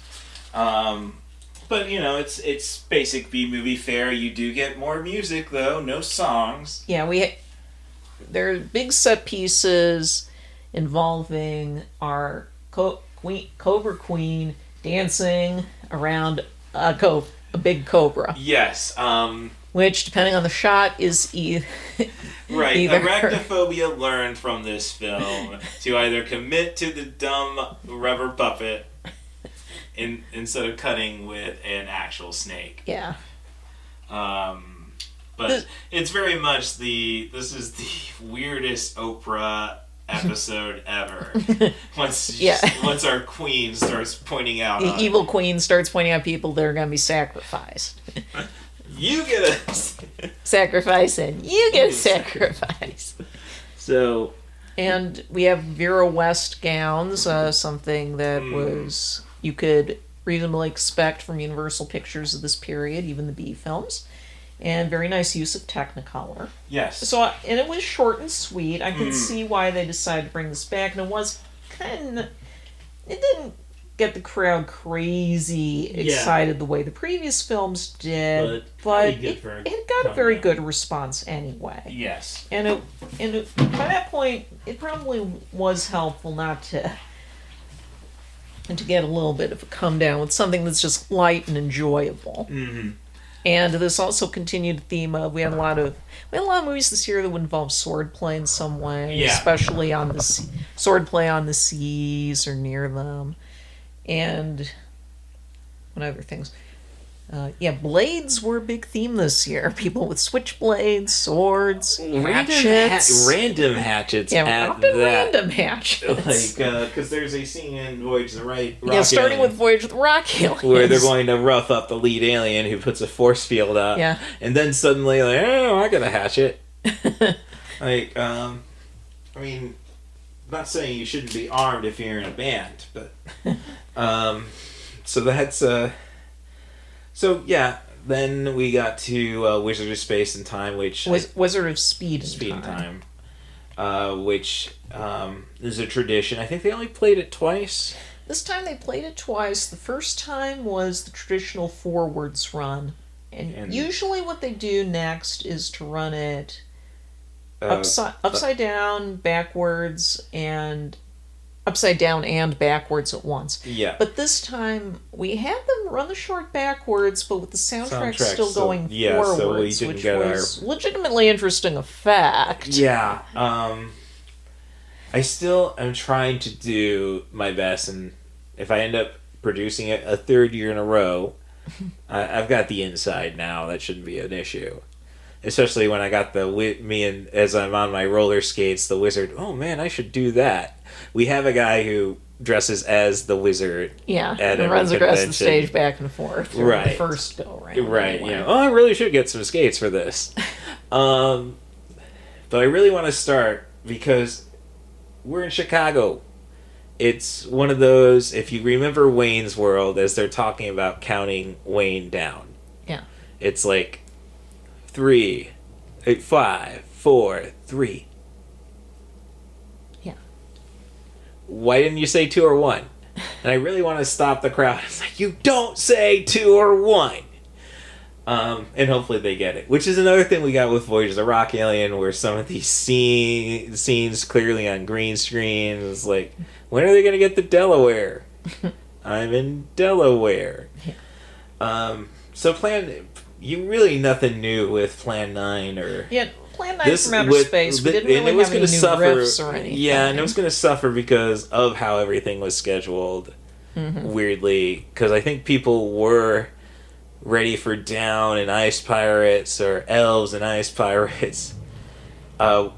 But, it's basic B-movie fare. You do get more music, though. No songs. Yeah, there are big set pieces involving our Cobra Queen dancing around a big cobra. Yes. Which, depending on the shot, is right. either... Arachnophobia learned from this film to either commit to the dumb rubber puppet instead of cutting with an actual snake. Yeah. But it's very much this is the weirdest Oprah episode ever. Once our queen starts pointing out... The evil queen starts pointing out people that are going to be sacrificed. You get a... sacrifice and you get a sacrifice. So... And we have Vera West gowns, something that was... You could reasonably expect from Universal Pictures of this period, even the B films. and very nice use of Technicolor. Yes. So, and it was short and sweet. I could see why they decided to bring this back, and it was kind of, it didn't get the crowd crazy excited the way the previous films did, but it got a very good response anyway. Yes. And by that point, it probably was helpful not to get a little bit of a come down with something that's just light and enjoyable. Mm-hmm. And this also continued the theme of we had a lot of movies this year that would involve swordplay in some way, especially on the swordplay on the seas or near them, and what other things. Blades were a big theme this year. People with switchblades, swords, hatchets. Random hatchets. Yeah, random hatchets. Because there's a scene in Voyage of the Rock starting Alien, with Voyage of the Rock Aliens, where they're going to rough up the lead alien who puts a force field up. Yeah. And then suddenly, like, oh, I got a hatchet. Not saying you shouldn't be armed if you're in a band, but... so that's... So, yeah, then we got to Wizard of Space and Time, which... Wizard of Speed and Time. Which is a tradition. I think they only played it twice. This time they played it twice. The first time was the traditional forwards run. And usually what they do next is to run it upside down, backwards, and... upside down and backwards at once. Yeah. But this time, we had them run the short backwards, but with the soundtrack still going forwards, so we which didn't was legitimately interesting effect. Yeah. I still am trying to do my best, and if I end up producing it a third year in a row, I've got the inside now. That shouldn't be an issue. Especially when I got as I'm on my roller skates, the wizard, oh man, I should do that. We have a guy who dresses as the wizard. Yeah, and runs across the stage back and forth. Right. The first go round. Right. Anyway. I really should get some skates for this. But I really want to start because we're in Chicago. It's one of those, if you remember Wayne's World, as they're talking about counting Wayne down. Yeah. It's like 3, 8, 5, 4, 3. Yeah. Why didn't you say 2 or 1? And I really want to stop the crowd. It's like, you don't say 2 or 1. And hopefully they get it. Which is another thing we got with Voyage of the Rock Alien, where some of these scenes clearly on green screens, like, when are they going to get to Delaware? I'm in Delaware. Yeah. So you really nothing new with Plan 9 or... Yeah, Plan 9 from Outer Space. We didn't really have any new riffs or anything. Yeah, and it was going to suffer because of how everything was scheduled, weirdly. Because I think people were ready for Down and Ice Pirates or Elves and Ice Pirates. So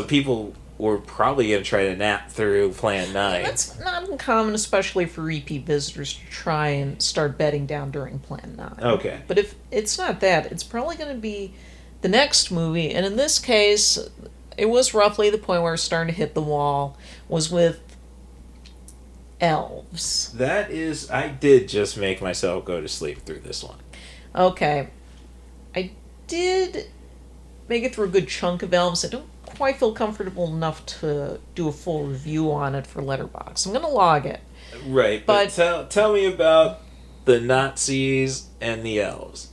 people were probably going to try to nap through Plan 9. That's not uncommon, especially for repeat visitors, to try and start bedding down during Plan 9. Okay. But if it's not that, it's probably going to be the next movie, and in this case, it was roughly the point where it was starting to hit the wall, was with Elves. I did just make myself go to sleep through this one. Okay. I did make it through a good chunk of Elves. I don't quite feel comfortable enough to do a full review on it for Letterboxd. I'm going to log it. Right, but tell me about the Nazis and the elves.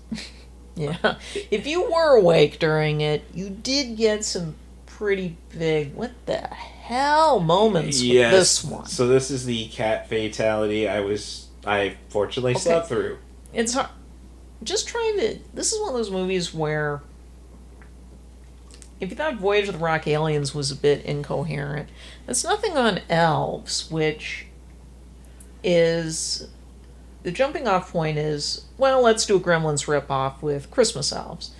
Yeah. If you were awake during it, you did get some pretty big, what the hell, moments with this one. So this is the cat fatality I fortunately slept through. It's hard. Just trying to... This is one of those movies where... If you thought Voyage of the Rock Aliens was a bit incoherent, that's nothing on Elves, which is... The jumping off point is, well, let's do a Gremlins ripoff with Christmas elves.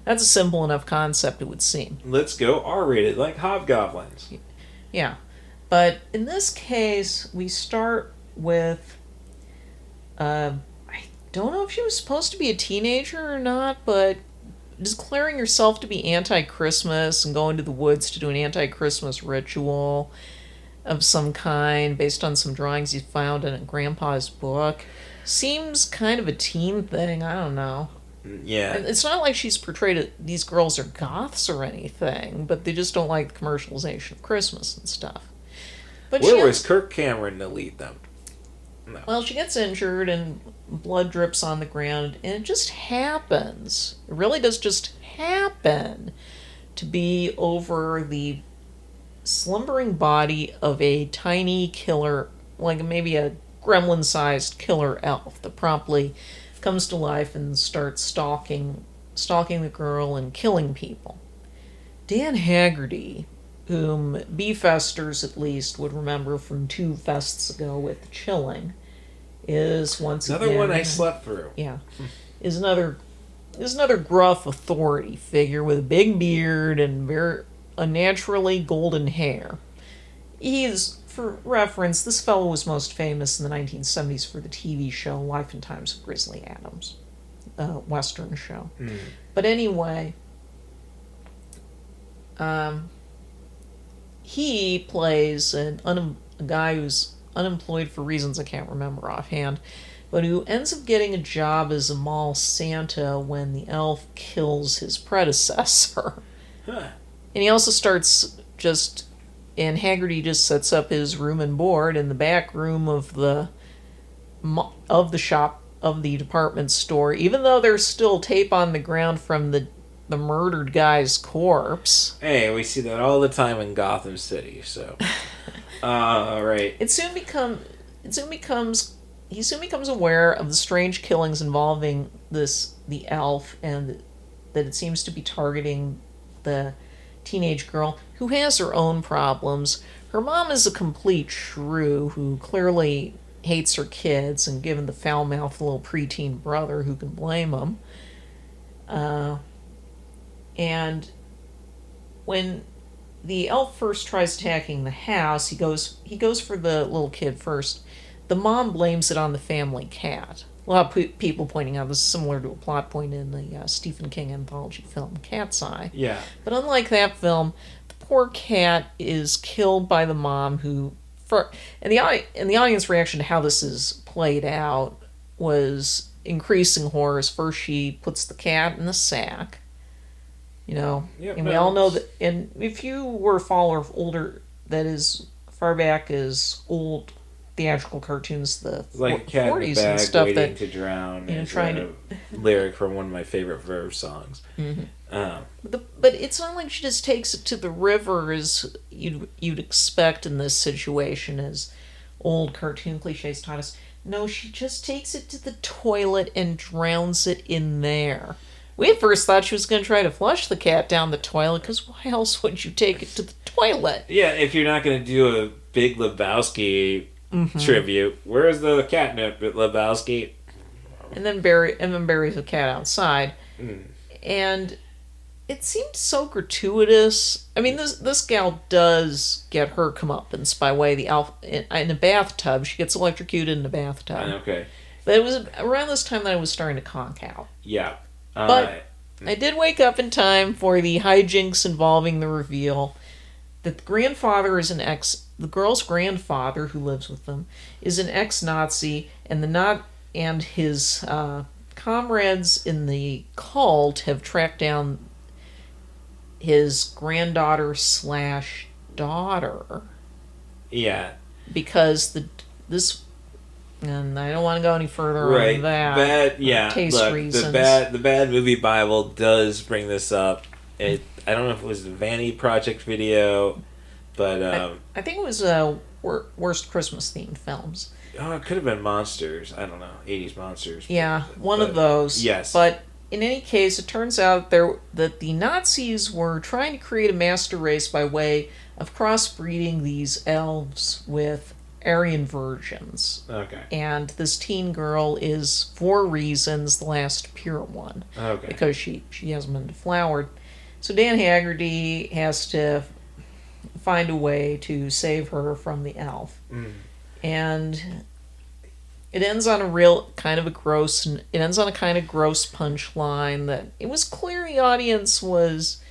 That's a simple enough concept, it would seem. Let's go R-rated, like Hobgoblins. Yeah. But in this case, we start with... I don't know if she was supposed to be a teenager or not, but... declaring yourself to be anti-Christmas and going to the woods to do an anti-Christmas ritual of some kind based on some drawings you found in a grandpa's book seems kind of a teen thing. I don't know. Yeah. And it's not like she's portrayed these girls are goths or anything, but they just don't like the commercialization of Christmas and stuff. But Where was Kirk Cameron to lead them? No. Well, she gets injured and blood drips on the ground, and it just happens. It really does just happen to be over the slumbering body of a tiny killer, like maybe a gremlin-sized killer elf that promptly comes to life and starts stalking the girl and killing people. Dan Haggerty, whom B-festers at least would remember from 2 fests ago with The Chilling, is once Another again... one I slept through. Yeah. Is another gruff authority figure with a big beard and very unnaturally golden hair. He's, for reference, this fellow was most famous in the 1970s for the TV show Life and Times of Grizzly Adams, a Western show. But anyway, he plays a guy who's unemployed for reasons I can't remember offhand, but who ends up getting a job as a mall Santa when the elf kills his predecessor. Huh. And he also and Haggerty just sets up his room and board in the back room of the shop of the department store, even though there's still tape on the ground from the murdered guy's corpse. Hey, we see that all the time in Gotham City, so... right. He soon becomes aware of the strange killings involving the elf, and that it seems to be targeting the teenage girl who has her own problems. Her mom is a complete shrew who clearly hates her kids, and given the foul-mouthed little preteen brother, who can blame him? And when the elf first tries attacking the house, he goes for the little kid first. The mom blames it on the family cat. A lot of people pointing out this is similar to a plot point in the Stephen King anthology film Cat's Eye. Yeah. But unlike that film, the poor cat is killed by the mom and the audience reaction to how this is played out was increasing horrors. First she puts the cat in the sack. And we all know that, and if you were a follower of that is far back as old theatrical cartoons, the like a cat 40s in a bag and stuff, waiting that to drown, trying to lyric from one of my favorite Verve songs. But it's not like she just takes it to the river as you'd expect in this situation, as old cartoon cliches taught us. No, she just takes it to the toilet and drowns it in there. We at first thought she was going to try to flush the cat down the toilet, because why else would you take it to the toilet? Yeah, if you're not going to do a Big Lebowski tribute, where's the catnip at Lebowski? And then buries the cat outside. And it seemed so gratuitous. I mean, this gal does get her comeuppance by way of the elf in a bathtub. She gets electrocuted in a bathtub. Okay. But it was around this time that I was starting to conk out. Yeah. But I did wake up in time for the hijinks involving the reveal that the grandfather is the girl's grandfather, who lives with them, is an ex-Nazi, and his comrades in the cult have tracked down his granddaughter / daughter. Yeah. Because and I don't want to go any further on that. Taste reasons. The Bad Movie Bible does bring this up. I don't know if it was the Vanity Project video, but I think it was worst Christmas themed films. Oh, it could have been Monsters. I don't know, 80s Monsters. Yeah, one of those. Yes. But in any case, it turns out that the Nazis were trying to create a master race by way of crossbreeding these elves with Aryan virgins. Okay. And this teen girl is, for reasons, the last pure one. Okay. Because she hasn't been deflowered. So Dan Haggerty has to find a way to save her from the elf. And it ends on a kind of gross punchline that it was clear the audience was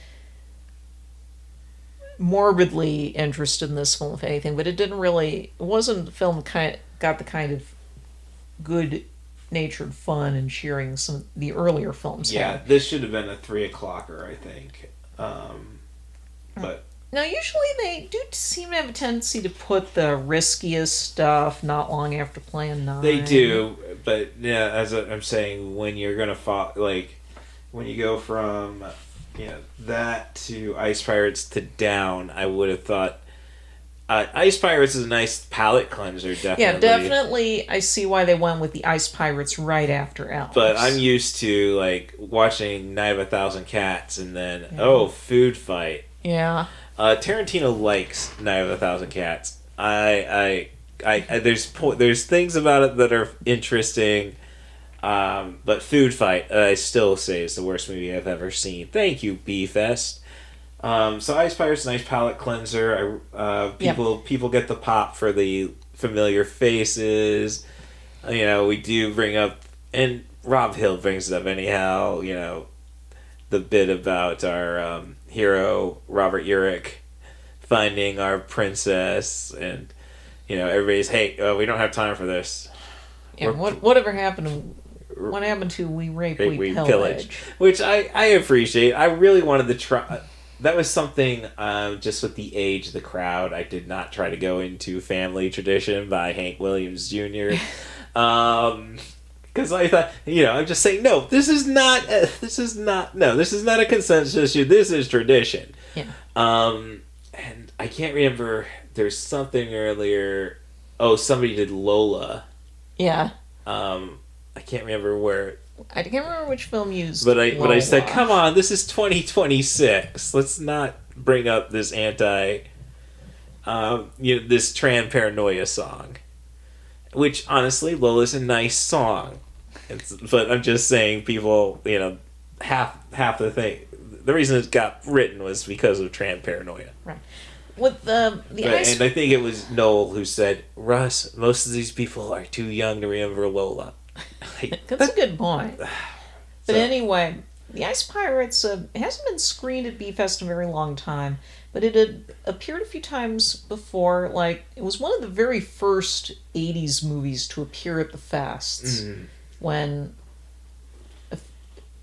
morbidly interested in this film, if anything, but it wasn't a film that got the kind of good natured fun and cheering some of the earlier films had. this should have been a 3 o'clocker, I think. But Now, usually they do seem to have a tendency to put the riskiest stuff not long after Plan 9. they do, but yeah, I'm saying, when you're gonna when you go from that to Ice Pirates to Down, I would have thought Ice Pirates is a nice palate cleanser, definitely. Yeah, definitely. I see why they went with the Ice Pirates right after Elves. But I'm used to watching Night of a Thousand Cats and then food fight. Yeah. Tarantino likes Night of a Thousand Cats. There's things about it that are interesting, but Food Fight, I still say, is the worst movie I've ever seen. Thank you, B-Fest. So Ice Pirate's a nice palate cleanser. People get the pop for the familiar faces. We do bring up, and Rob Hill brings it up anyhow, the bit about our hero, Robert Urich, finding our princess, and, everybody's, hey, we don't have time for this. Yeah, whatever happened to we rape, we pillage. Which I appreciate. I really wanted to try. That was something, just with the age of the crowd, I did not try to go into Family Tradition by Hank Williams Jr. Because I thought, I'm just saying, no, this is not a consensus issue. This is tradition. Yeah. And I can't remember. There's something earlier. Oh, somebody did Lola. Yeah. I can't remember where. I can't remember which film used. But I said, come on, this is 2026. Let's not bring up this this Tran Paranoia song. Which, honestly, Lola's a nice song. But I'm just saying, people, half the thing. The reason it got written was because of Tran Paranoia. Right. With and I think it was Noel who said, Russ, most of these people are too young to remember Lola. That's a good point. But anyway, the Ice Pirates hasn't been screened at B-Fest in a very long time, but it had appeared a few times before. It was one of the very first 80s movies to appear at the fests.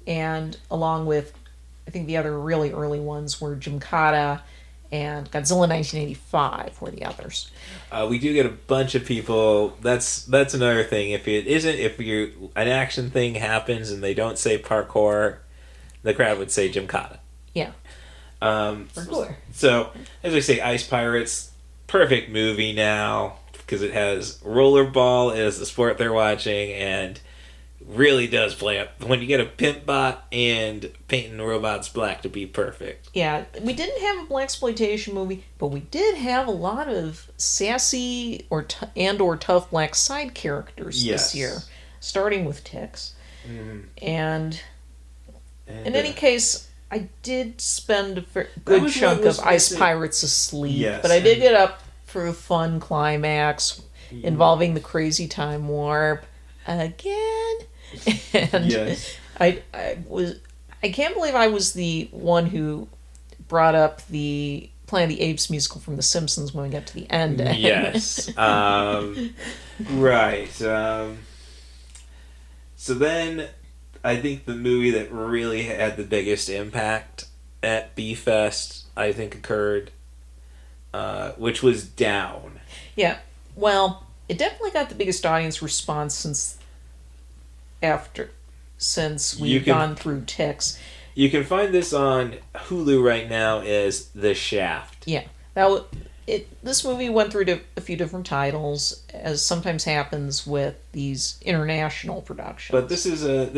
And along with, I think the other really early ones were Gymkata and Godzilla 1985 were the others. We do get a bunch of people. That's another thing. If an action thing happens and they don't say parkour, the crowd would say Gymkata. Yeah. For sure. So, as I say, Ice Pirates, perfect movie now because it has rollerball as the sport they're watching, and really does play up when you get a pimp bot and painting robots black to be perfect. Yeah, we didn't have a blaxploitation movie, but we did have a lot of sassy or tough black side characters this year, starting with Tix. And in any case, I did spend a good chunk of Ice Pirates asleep, but I did get up for a fun climax involving the Crazy Time Warp again. And I can't believe I was the one who brought up the Planet of the Apes musical from The Simpsons when we got to the end. Yes. Right. So then I think the movie that really had the biggest impact at B-Fest, I think, occurred, which was Down. Yeah. Well, it definitely got the biggest audience response since we've gone through Tix. You can find this on Hulu right now as The Shaft. Yeah. This movie went through a few different titles, as sometimes happens with these international productions. But this is a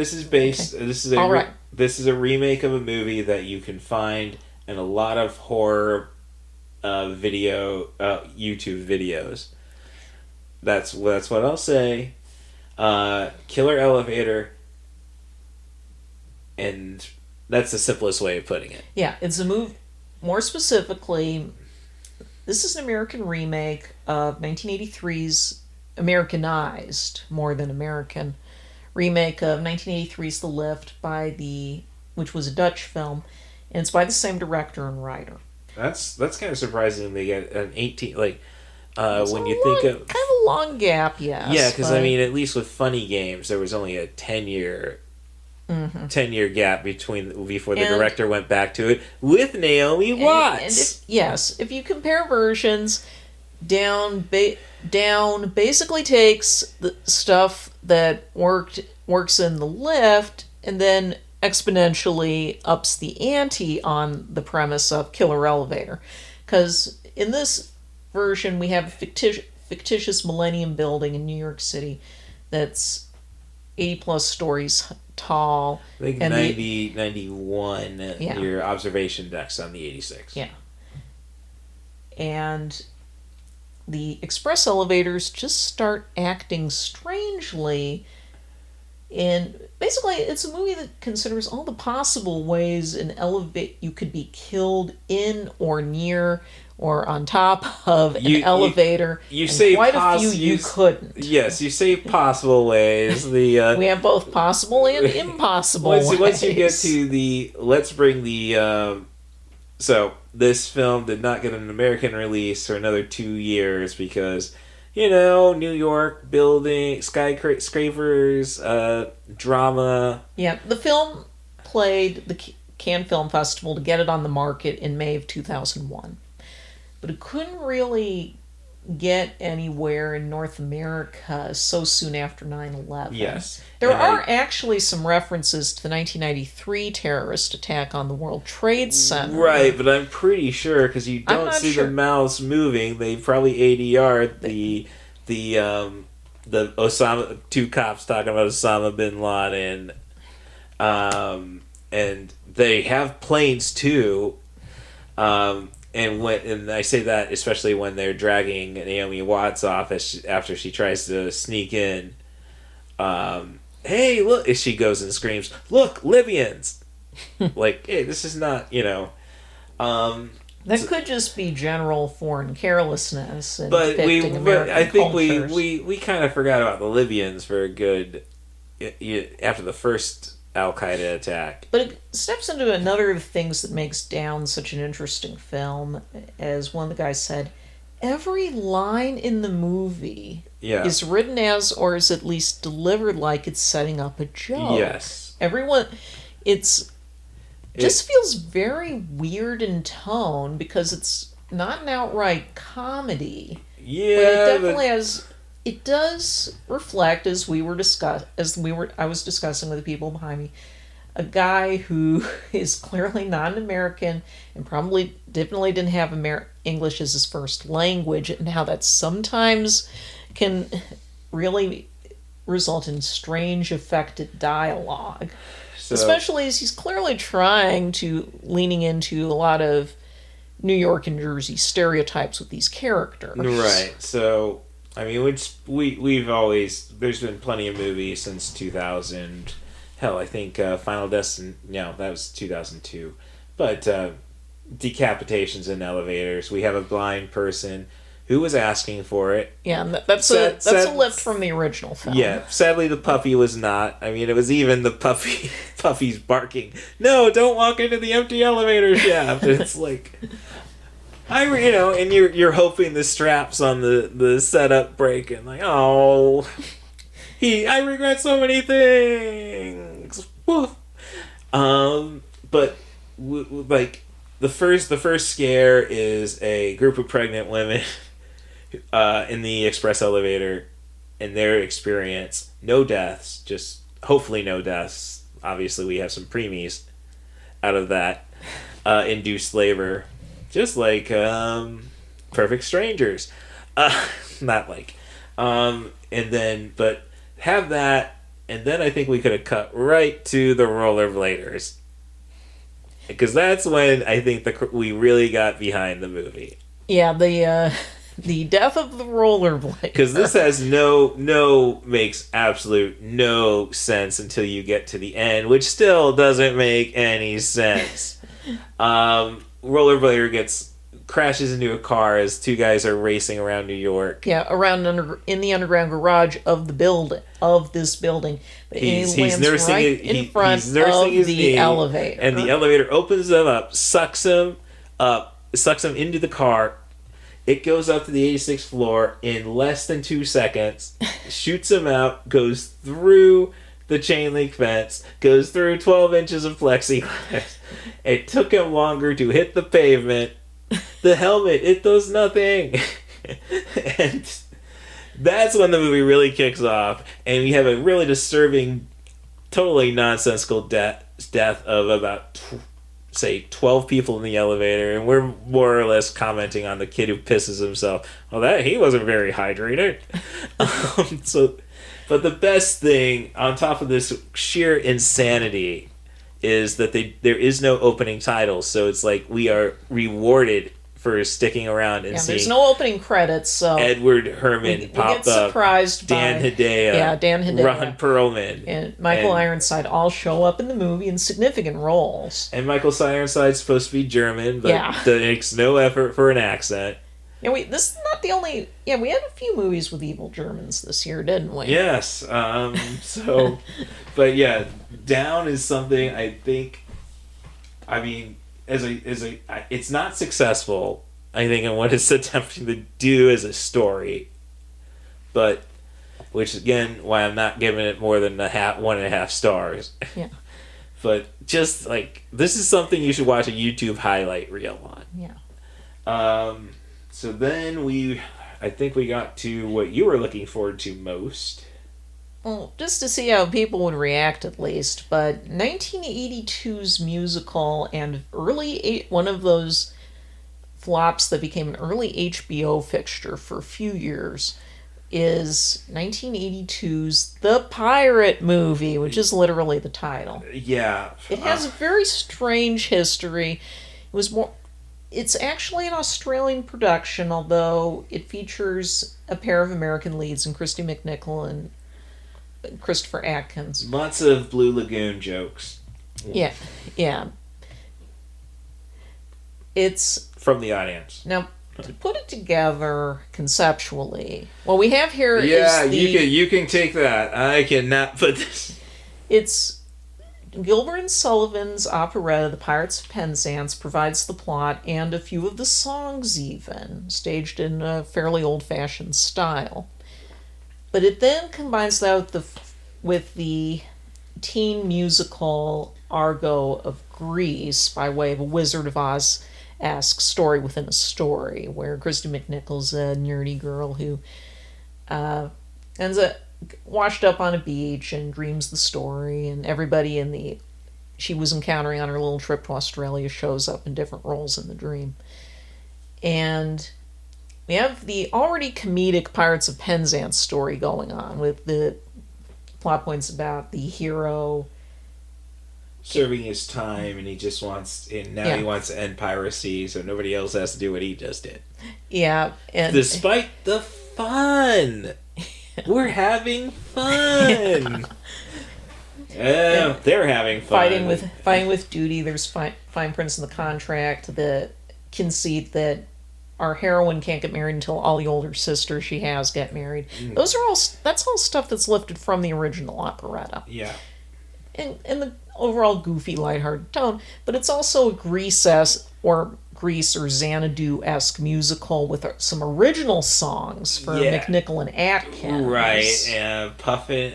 remake of a movie that you can find in a lot of horror YouTube videos. That's what I'll say. Killer Elevator, and that's the simplest way of putting it. Yeah, it's a movie. More specifically, this is an American remake of 1983's Americanized, more than American, remake of 1983's The Lift which was a Dutch film, and it's by the same director and writer. That's kind of surprising they get an 18 when you think of kind of a long gap, yes. Yeah, because I mean, at least with Funny Games, there was only a 10-year 10-year gap before the director went back to it with Naomi Watts. If you compare versions, Down basically takes the stuff that works in the lift and then exponentially ups the ante on the premise of Killer Elevator. Because in this version, we have a fictitious Millennium Building in New York City that's 80-plus stories tall. I think and 91, your observation deck's on the 86. Yeah. And the express elevators just start acting strangely. And basically, it's a movie that considers all the possible ways you could be killed in or near or on top of an elevator. You say quite a few you couldn't. Yes, you say possible ways. We have both possible and impossible ways. Once you get to let's bring the... So, this film did not get an American release for another 2 years because, New York, building, skyscrapers, drama. Yeah, the film played the Cannes Film Festival to get it on the market in May of 2001. But it couldn't really get anywhere in North America so soon after 9/11. Yes. There are actually some references to the 1993 terrorist attack on the World Trade Center. Right, but I'm pretty sure, because you don't see the mouths moving, they probably ADR'd the Osama, two cops talking about Osama bin Laden, and they have planes too, and I say that especially when they're dragging Naomi Watts off after she tries to sneak in. Hey, look! She goes and screams, "Look, Libyans!" Like, hey, this is not, That could just be general foreign carelessness. And but I think cultures. we kind of forgot about the Libyans for a good after the first Al Qaeda attack. But it steps into another of the things that makes Down such an interesting film. As one of the guys said, every line in the movie is written as, or is at least delivered like it's setting up a joke. Yes. Just feels very weird in tone because it's not an outright comedy. Yeah, but it definitely has. It does reflect, I was discussing with the people behind me, a guy who is clearly not an American and definitely didn't have English as his first language, and how that sometimes can really result in strange, affected dialogue. Especially as he's clearly leaning into a lot of New York and Jersey stereotypes with these characters. Right. So, I mean, there's been plenty of movies since 2000. Hell, I think Final Destination, that was 2002. But decapitations in elevators. We have a blind person who was asking for it. Yeah, and that's a lift from the original film. Yeah, sadly the puppy was not. I mean, it was even the puppy's barking, "No, don't walk into the empty elevator shaft." It's like, and you're hoping the straps on the setup break, and like, oh, I regret so many things. Woof. But like the first scare is a group of pregnant women in the express elevator, and their experience, no deaths, just hopefully no deaths. Obviously we have some preemies out of that induced labor, just like Perfect Strangers, not like but have that, and then I think we could have cut right to the rollerbladers, because that's when I think we really got behind the movie. Yeah, the death of the rollerblader. Because this has makes absolute no sense until you get to the end, which still doesn't make any sense. Rollerblader crashes into a car as two guys are racing around New York. Yeah, in the underground garage of this building. But He's lands nursing right in front of the elevator. And the elevator opens him up, sucks him into the car. It goes up to the 86th floor in less than 2 seconds, shoots him out, goes through the chain link fence, goes through 12 inches of plexiglass. It took him longer to hit the pavement. The helmet, it does nothing. And that's when the movie really kicks off, and we have a really disturbing, totally nonsensical death of about, say, 12 people in the elevator, and we're more or less commenting on the kid who pisses himself. Well, he wasn't very hydrated. But the best thing, on top of this sheer insanity, is that there is no opening title, so it's like we are rewarded for sticking around and seeing. There's no opening credits, so Edward Herman pop get surprised up, Dan by, Hedaya, Dan Hedaya, Ron Perlman, and Michael Ironside all show up in the movie in significant roles. And Michael Ironside's supposed to be German, but that makes no effort for an accent. Yeah, this is not the only. Yeah, we had a few movies with evil Germans this year, didn't we? Yes. But yeah, Down is something I think. I mean, it's not successful, I think, in what it's attempting to do as a story, but which again, why I'm not giving it more than 1.5 stars. Yeah. But just like, this is something you should watch a YouTube highlight reel on. Yeah. So then I think we got to what you were looking forward to most. Well, just to see how people would react at least, but 1982's musical and one of those flops that became an early HBO fixture for a few years is 1982's The Pirate Movie, which is literally the title. Yeah. It has a very strange history. It's actually an Australian production, although it features a pair of American leads in Christy McNichol and Christopher Atkins. Lots of Blue Lagoon jokes. Yeah. It's from the audience. Now, to put it together conceptually, what we have here is you can take that. I cannot put this. It's Gilbert and Sullivan's operetta, The Pirates of Penzance, provides the plot and a few of the songs even, staged in a fairly old-fashioned style. But it then combines that with the teen musical Argo of Greece by way of a Wizard of Oz-esque story within a story, where Christy McNichol's a nerdy girl who ends up washed up on a beach and dreams the story, and everybody she was encountering on her little trip to Australia shows up in different roles in the dream. And we have the already comedic Pirates of Penzance story going on, with the plot points about the hero serving his time, and he just wants, and now he wants to end piracy, so nobody else has to do what he just did. Yeah, and despite the fun. We're having fun. They're having fun. Fighting with duty. There's fine prints in the contract. The conceit that our heroine can't get married until all the older sisters she has get married. That's all stuff that's lifted from the original operetta. Yeah. And the overall goofy, lighthearted tone, but it's also a Grease or Xanadu-esque musical with some original songs for McNichol and Atkins. Right, and Puffin.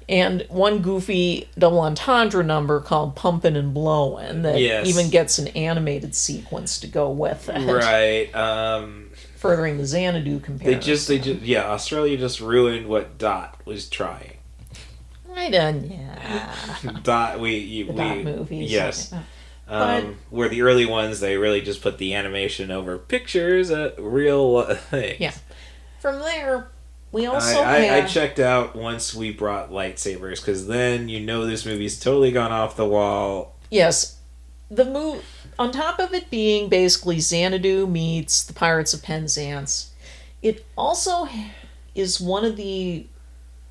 And one goofy double entendre number called Pumpin' and Blowin' that even gets an animated sequence to go with it. Right. Furthering the Xanadu comparison. They just Australia just ruined what Dot was trying. Dot, Dot movies. Yes. Where the early ones, they really just put the animation over pictures, real things. Yeah. From there, we also I checked out once we brought lightsabers, because then this movie's totally gone off the wall. Yes. On top of it being basically Xanadu meets the Pirates of Penzance, it also is one of the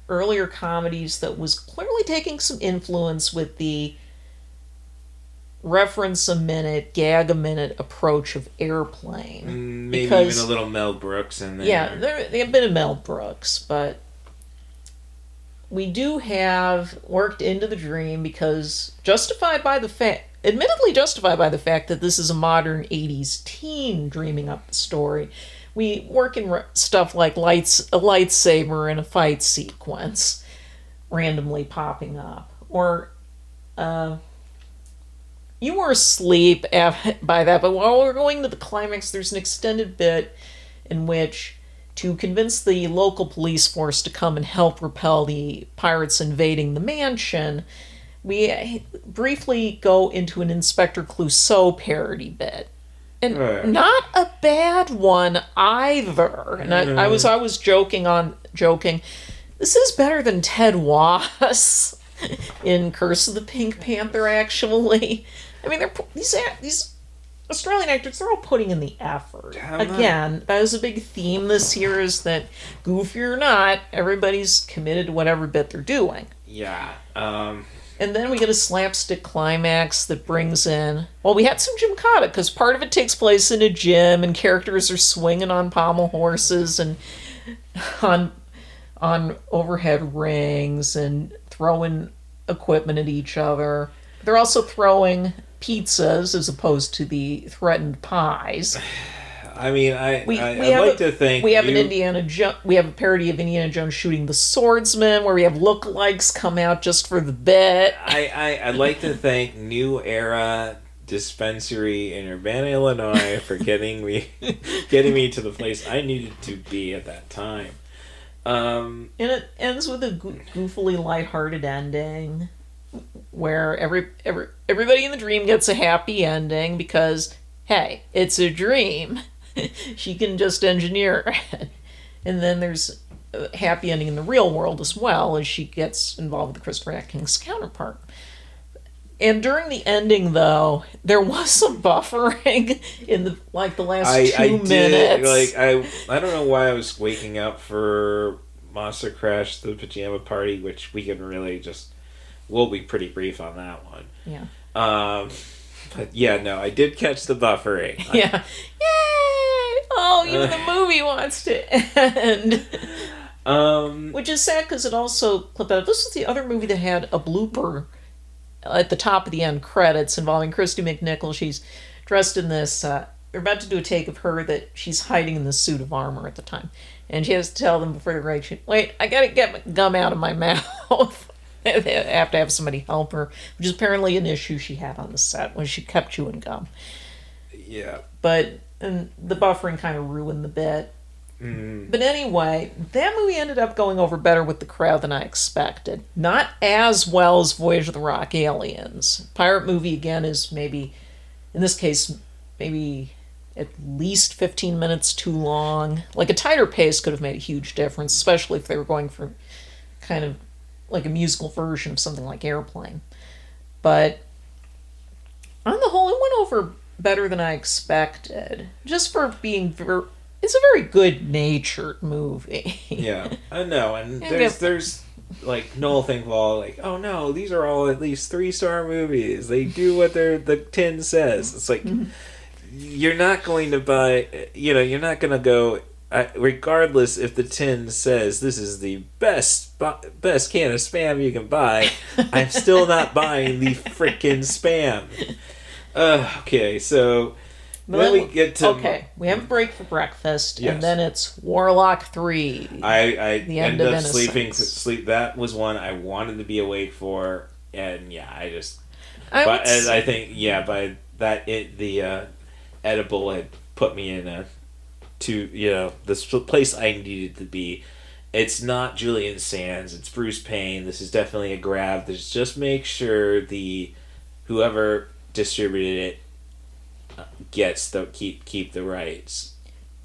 earlier comedies that was clearly taking some influence with the reference a minute, gag a minute approach of Airplane. Maybe even a little Mel Brooks in there. Yeah, they have been a Mel Brooks, but we do have worked into the dream because admittedly justified by the fact that this is a modern 80s teen dreaming up the story. we work in stuff like a lightsaber in a fight sequence randomly popping up, or you were asleep by that, but while we're going to the climax, there's an extended bit in which, to convince the local police force to come and help repel the pirates invading the mansion, we briefly go into an Inspector Clouseau parody bit. And not a bad one either. And I was joking. This is better than Ted Wass in Curse of the Pink Panther, actually. I mean, these Australian actors, they're all putting in the effort. Again, that is a big theme this year, is that, goofy or not, everybody's committed to whatever bit they're doing. Yeah. And then we get a slapstick climax that brings in... Well, we had some gymkhana, because part of it takes place in a gym, and characters are swinging on pommel horses and on overhead rings and throwing equipment at each other. They're also throwing pizzas as opposed to the threatened pies. I mean, I'd like to think we have we have a parody of Indiana Jones shooting the swordsman, where we have lookalikes come out just for the bit. I'd like to thank New Era Dispensary in Urbana, Illinois, for getting me to the place I needed to be at that time. And it ends with a goofily lighthearted ending, where everybody in the dream gets a happy ending because, hey, it's a dream. She can just engineer it. And then there's a happy ending in the real world as well, as she gets involved with Christopher Atkins' counterpart. And during the ending, though, there was some buffering in the last 2 minutes. I don't know why I was waking up for Monster Crash: The Pajama Party, which we can really we'll be pretty brief on that one. Yeah. But yeah, no, I did catch the buffering. Yeah. Yay! Oh, even the movie wants to end. Which is sad, because it also clipped out. This was the other movie that had a blooper at the top of the end credits involving Christy McNichol. She's dressed in this... they're about to do a take of her that she's hiding in this suit of armor at the time. And she has to tell them before the break, wait, I gotta get my gum out of my mouth. They have to have somebody help her, which is apparently an issue she had on the set when she kept chewing gum. Yeah. And the buffering kind of ruined the bit. Mm. But anyway, that movie ended up going over better with the crowd than I expected. Not as well as Voyage of the Rock Aliens. Pirate movie, again, is maybe, in this case, maybe at least 15 minutes too long. Like, a tighter pace could have made a huge difference, especially if they were going for kind of like a musical version of something like Airplane. But on the whole, it went over better than I expected. Just for being it's a very good-natured movie. Yeah, I know. And there's like Noel Thingwall, like, oh no, these are all at least 3-star movies. They do what the tin says. It's like, you're not going to buy, you're not going to go, regardless if the tin says this is the best can of Spam you can buy, I'm still not buying the frickin' Spam. Okay, so then we get to... Okay, we have a break for breakfast, yes. And then it's Warlock 3. I ended up sleep. That was one I wanted to be awake for, and yeah, I think by that the edible had put me in the place I needed to be. It's not Julian Sands, it's Bruce Payne. This is definitely a grab. Just make sure whoever distributed it gets keep the rights.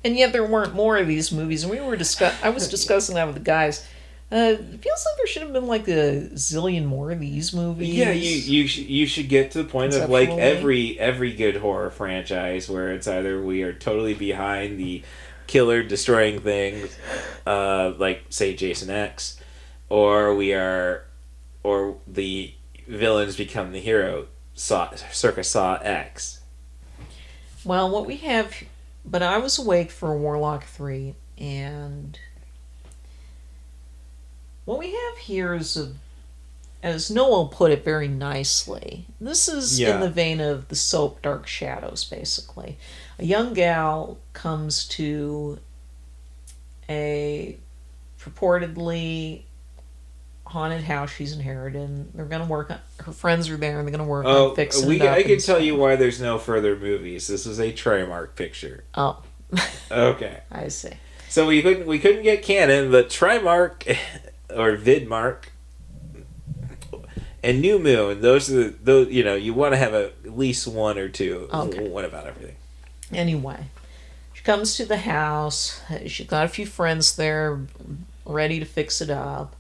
And yet there weren't more of these movies, and I was discussing that with the guys. It feels like there should have been like a zillion more of these movies. Yeah, you should get to the point of like every good horror franchise where it's either we are totally behind the killer destroying things, like say Jason X, or the villains become the hero, circa Saw X. Well, what we have, but I was awake for Warlock 3, and what we have here is as Noel put it very nicely, this is Yeah. in the vein of the soap Dark Shadows, basically. A young gal comes to a purportedly haunted house she's inherited, and they're going to work on, her friends are there, and they're going to work on fixing it up. I can and tell you stuff. why there's no further movies. This is a Trimark picture. Oh. Okay. I see. So we couldn't get canon, but Trimark or Vidmark and New Moon, those are those, you know, you want to have at least one or two. Okay. One about everything. Anyway, she comes to the house. She's got a few friends there ready to fix it up.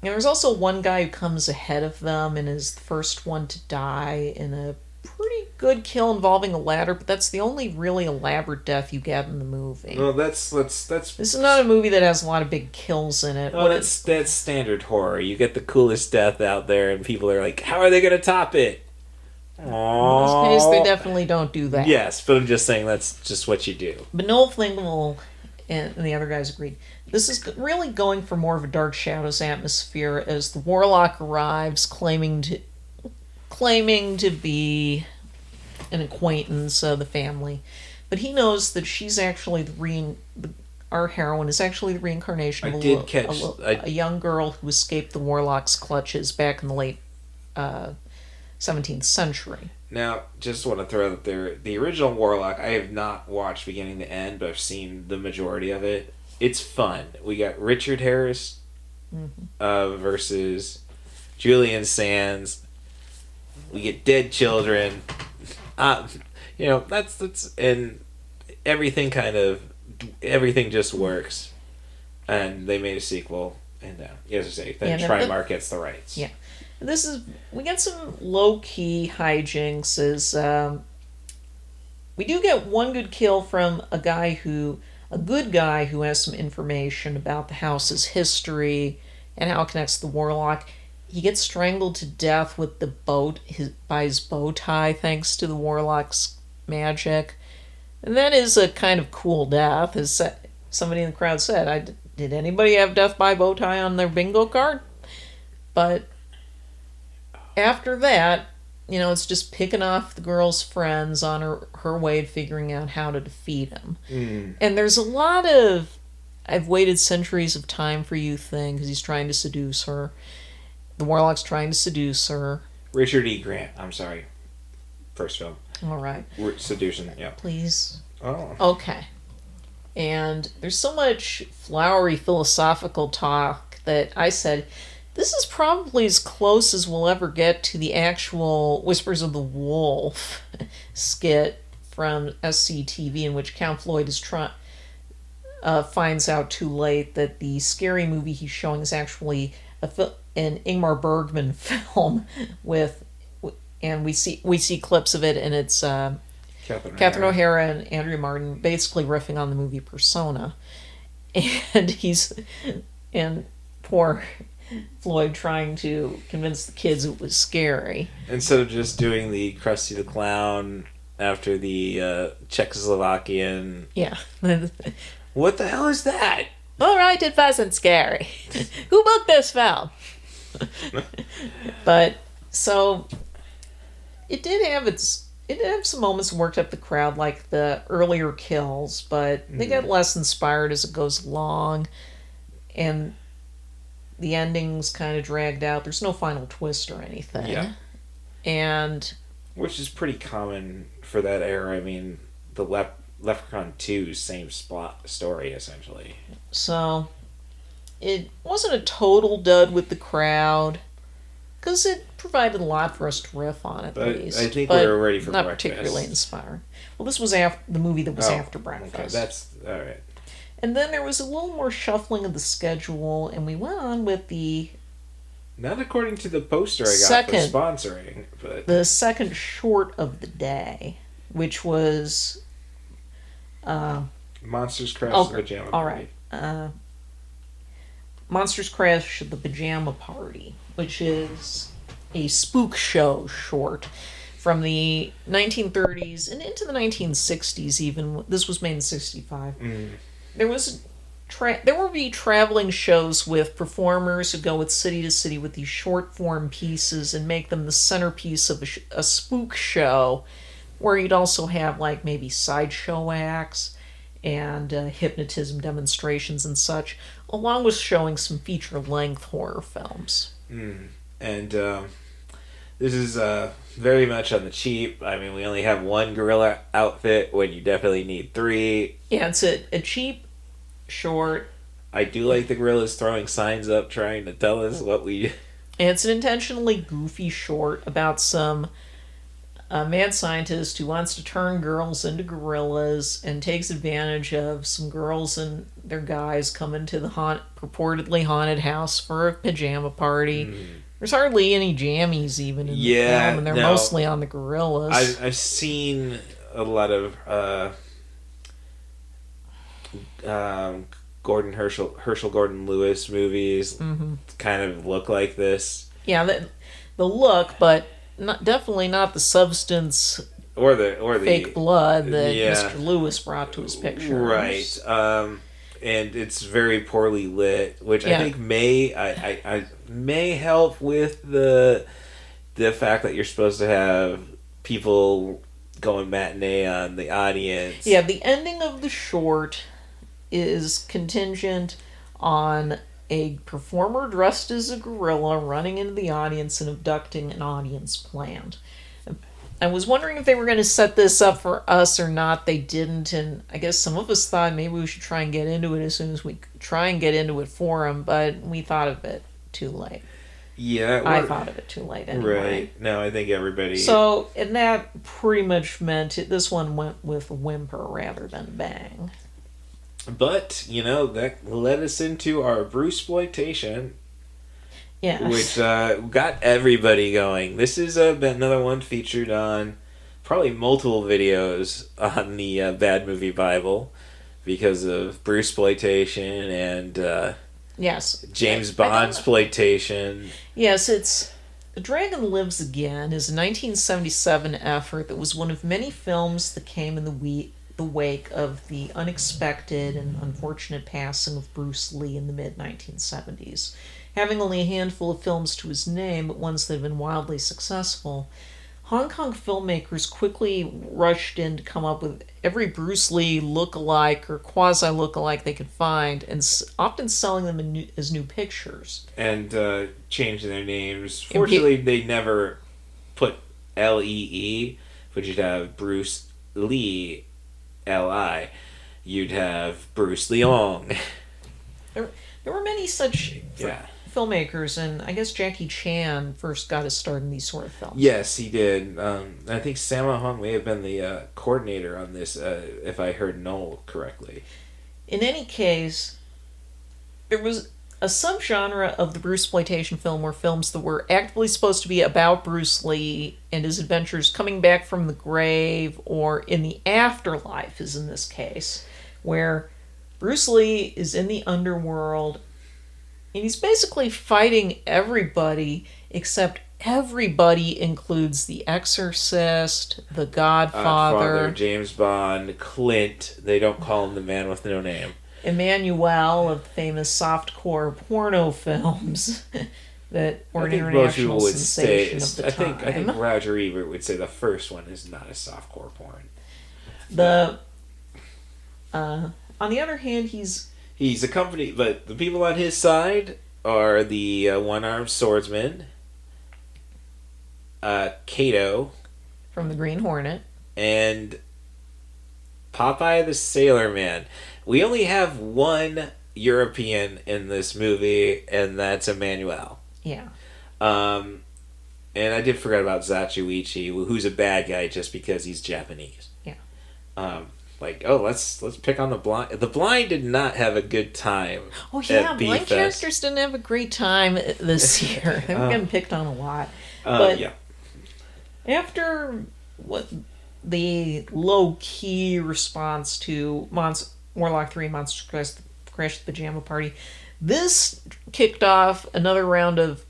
And there's also one guy who comes ahead of them and is the first one to die in a pretty good kill involving a ladder, but that's the only really elaborate death you get in the movie. Well, that's This is not a movie that has a lot of big kills in it. Oh, that's standard horror. You get the coolest death out there, and people are like, "How are they going to top it?" In this case, they definitely don't do that. Yes, but I'm just saying that's just what you do. But Noel Flingel and the other guys agreed. This is really going for more of a Dark Shadows atmosphere as the warlock arrives, claiming to be an acquaintance of the family, but he knows that she's actually our heroine is actually the reincarnation of a young girl who escaped the warlock's clutches back in the late 17th century. Now, just want to throw out there, the original Warlock, I have not watched beginning to end, but I've seen the majority of it. It's fun. We got Richard Harris versus Julian Sands. We get dead children. You know, that's and everything just works. And they made a sequel, and as I say, then Trimark gets the rights. Yeah. We get some low-key hijinks as we do get one good kill from a good guy who has some information about the house's history and how it connects to the warlock. He gets strangled to death with by his bow tie thanks to the warlock's magic. And that is a kind of cool death, as somebody in the crowd said. Did anybody have death by bow tie on their bingo card? But after that, it's just picking off the girl's friends on her way to figuring out how to defeat him. And there's a lot of I've waited centuries of time for you thing, because he's trying to seduce her. The warlock's trying to seduce her. Richard E. Grant, I'm sorry. First film. All right. Seduction, yeah. Please. Oh. Okay. And there's so much flowery philosophical talk that I said, this is probably as close as we'll ever get to the actual Whispers of the Wolf skit from SCTV, in which Count Floyd is finds out too late that the scary movie he's showing is actually an Ingmar Bergman film and we see clips of it, and it's Catherine O'Hara and Andrea Martin basically riffing on the movie Persona, and poor Floyd trying to convince the kids it was scary. Instead of just doing the Krusty the Clown after the Czechoslovakian... Yeah. What the hell is that? All right, it wasn't scary. Who booked this film? But, so, it did have some moments that worked up the crowd, like the earlier kills, but they get less inspired as it goes along, and the ending's kind of dragged out. There's no final twist or anything. Yeah. And... which is pretty common for that era. I mean, the Leprechaun 2, same story, essentially. So, it wasn't a total dud with the crowd, because it provided a lot for us to riff on, at least. I think we were ready for not breakfast. Particularly inspiring. Well, this was the movie that was after breakfast. Okay, that's... all right. And then there was a little more shuffling of the schedule, and we went on with the... not according to the poster I got for sponsoring, but... the second short of the day, which was... Monsters Crash the Pajama Party. All right. Monsters Crash the Pajama Party, which is a spook show short from the 1930s and into the 1960s even. This was made in 1965. There was there will be traveling shows with performers who go with city to city with these short form pieces and make them the centerpiece of a spook show, where you'd also have like maybe sideshow acts and hypnotism demonstrations and such, along with showing some feature-length horror films. And this is very much on the cheap. I mean, we only have one gorilla outfit when you definitely need three. Yeah, it's a cheap, short. I do like the gorillas throwing signs up trying to tell us what we... And it's an intentionally goofy short about some mad scientist who wants to turn girls into gorillas and takes advantage of some girls and their guys coming to the purportedly haunted house for a pajama party. There's hardly any jammies even in the film, and they're mostly on the gorillas. I've seen a lot of Herschel Gordon Lewis movies kind of look like this. Yeah, the look, but definitely not the substance or the fake blood that Mr. Lewis brought to his pictures. Right. And it's very poorly lit, which I think may help with the fact that you're supposed to have people going matinee on the audience. Yeah, the ending of the short is contingent on a performer dressed as a gorilla running into the audience and abducting an audience plant. I was wondering if they were going to set this up for us or not. They didn't, and I guess some of us thought maybe we should try and get into it as soon as we try and get into it for them, but we thought of it too late. Yeah. I thought of it too late anyway. Right. No, I think everybody... So, and that pretty much meant this one went with whimper rather than bang. But, that led us into our Bruceploitation. Yes. Which got everybody going. This is another one featured on probably multiple videos on the Bad Movie Bible because of Bruceploitation and yes, James Bond's exploitation. Yes, it's The Dragon Lives Again is a 1977 effort that was one of many films that came in the wake of the unexpected and unfortunate passing of Bruce Lee in the mid-1970s. Having only a handful of films to his name, but ones that have been wildly successful, Hong Kong filmmakers quickly rushed in to come up with every Bruce Lee look-alike or quasi-look-alike they could find, and often selling them as new pictures. And changing their names. Fortunately, they never put L-E-E, but you'd have Bruce Lee, L-I. You'd have Bruce Leong. There were many such filmmakers, and I guess Jackie Chan first got his start in these sort of films. Yes, he did. I think Sammo Hung may have been the coordinator on this, if I heard Noel correctly. In any case, there was a subgenre of the Bruceploitation film where films that were actively supposed to be about Bruce Lee and his adventures coming back from the grave or in the afterlife, as in this case, where Bruce Lee is in the underworld, and he's basically fighting everybody, except everybody includes the Exorcist, the Godfather, James Bond, Clint. They don't call him the man with no name. Emmanuel of famous softcore porno films that were an international sensation of the time. I think Roger Ebert would say the first one is not a softcore porn. On the other hand, he's accompanied, but the people on his side are the one-armed swordsman, Kato, from the Green Hornet, and Popeye the Sailor Man. We only have one European in this movie, and that's Emmanuel. Yeah. And I did forget about Zatoichi, who's a bad guy just because he's Japanese. Yeah. Let's pick on the blind. The blind did not have a good time. Oh yeah, blind characters didn't have a great time this year. They were getting picked on a lot. But after the low key response to Warlock 3 Monster Crash the Pajama Party, this kicked off another round of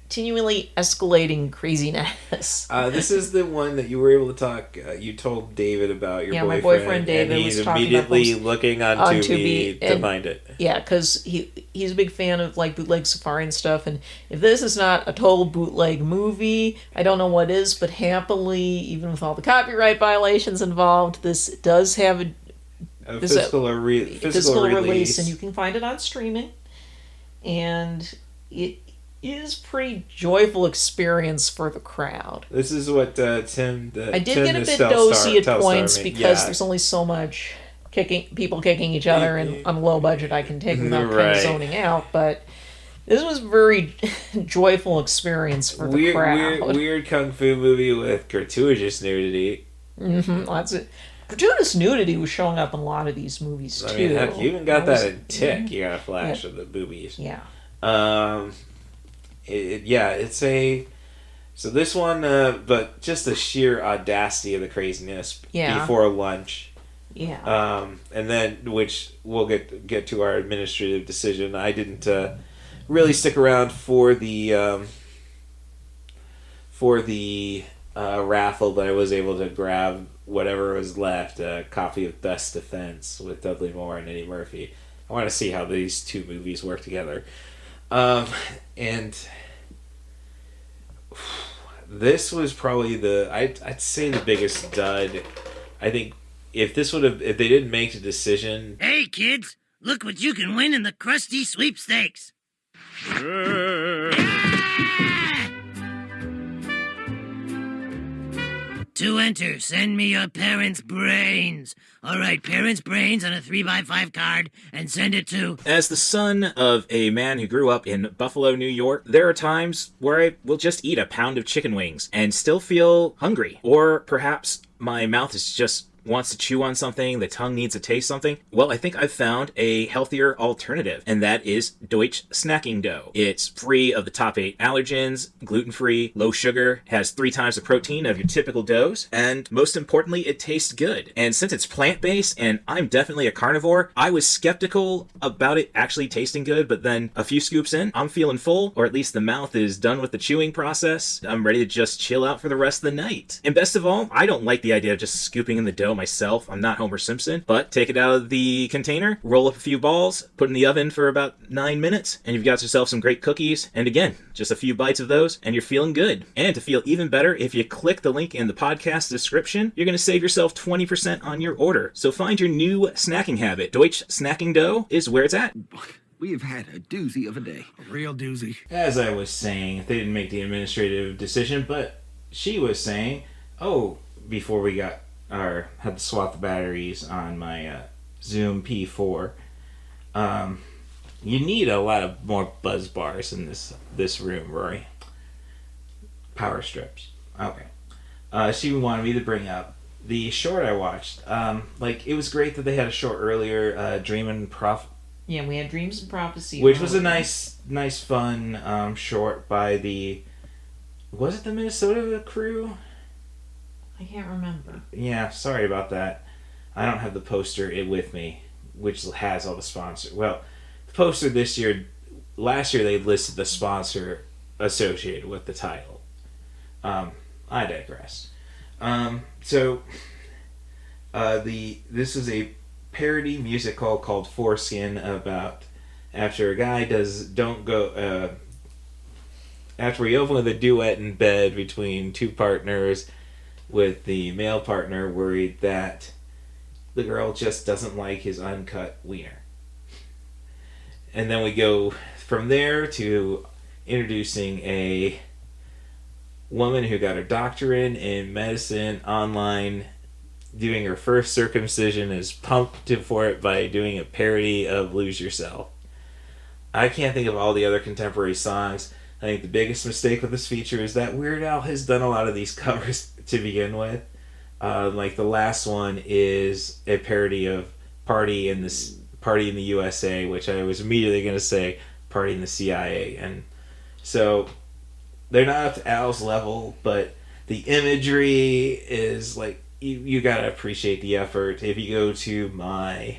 continually escalating craziness. This is the one that you were able to talk. You told David about your boyfriend. My boyfriend David and he's was talking immediately about looking on Tubi to find it. Yeah, because he's a big fan of like bootleg safari and stuff. And if this is not a total bootleg movie, I don't know what is. But happily, even with all the copyright violations involved, this does have a physical release, and you can find it on streaming. And it is pretty joyful experience for the crowd. This is what Tim. I did get a bit dosy at points because there's only so much people kicking each other, and on a low budget I can take without kind of zoning out. But this was a very joyful experience for the crowd. Weird kung fu movie with gratuitous nudity. Lots of gratuitous nudity was showing up in a lot of these movies too. I mean, heck, you even got that in Tick. You got a flash of the boobies. Yeah. It's a. So this one, but just the sheer audacity of the craziness before lunch. Yeah. And then, which we'll get to our administrative decision. I didn't really stick around for the raffle, but I was able to grab whatever was left, a copy of Best Defense with Dudley Moore and Eddie Murphy. I want to see how these two movies work together. And this was probably I'd say the biggest dud. I think if they didn't make the decision. Hey kids, look what you can win in the Krusty Sweepstakes. To enter, send me your parents' brains. All right, parents' brains on a 3x5 card and send it to... As the son of a man who grew up in Buffalo, New York, there are times where I will just eat a pound of chicken wings and still feel hungry. Or perhaps my mouth is just wants to chew on something, the tongue needs to taste something. Well, I think I've found a healthier alternative, and that is Deutsch snacking dough. It's free of the top 8 allergens, gluten-free, low sugar, has 3 times the protein of your typical doughs, and most importantly, it tastes good. And since it's plant-based, and I'm definitely a carnivore, I was skeptical about it actually tasting good, but then a few scoops in, I'm feeling full, or at least the mouth is done with the chewing process. I'm ready to just chill out for the rest of the night. And best of all, I don't like the idea of just scooping in the dough myself. I'm not Homer Simpson, but take it out of the container, roll up a few balls, put in the oven for about 9 minutes, and you've got yourself some great cookies. And again, just a few bites of those, and you're feeling good. And to feel even better, if you click the link in the podcast description, you're going to save yourself 20% on your order. So find your new snacking habit. Deutsch snacking dough is where it's at. We've had a doozy of a day. A real doozy. As I was saying, they didn't make the administrative decision, but she was saying, before we had to swap the batteries on my Zoom P4, you need a lot of more buzz bars in this room, Rory. Power strips. Okay. She wanted me to bring up the short I watched. It was great that they had a short earlier, Dream and Prophecy. Yeah, we had Dreams and Prophecy. Which was a nice, fun short by was it the Minnesota crew? I can't remember. Yeah, sorry about that. I don't have the poster with me, which has all the sponsors. Well, the poster last year they listed the sponsor associated with the title. I digress. This is a parody musical called Foreskin about after a guy after he opened with a duet in bed between two partners, with the male partner worried that the girl just doesn't like his uncut wiener. And then we go from there to introducing a woman who got her doctorate in medicine online, doing her first circumcision, is pumped for it by doing a parody of Lose Yourself. I can't think of all the other contemporary songs. I think the biggest mistake with this feature is that Weird Al has done a lot of these covers to begin with. The last one is a parody of Party in the USA, which I was immediately going to say Party in the CIA. And so they're not up to Al's level, but the imagery is you got to appreciate the effort. If you go to my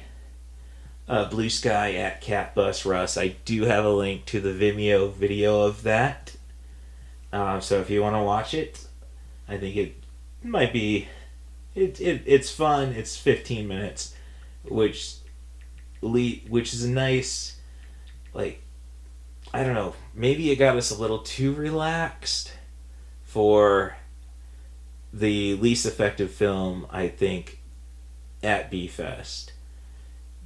Blue Sky at CatBusRuss, I do have a link to the Vimeo video of that. So if you want to watch it, I think it might be. It's fun. It's 15 minutes, which is a nice, like, I don't know. Maybe it got us a little too relaxed for the least effective film, I think, at B-Fest.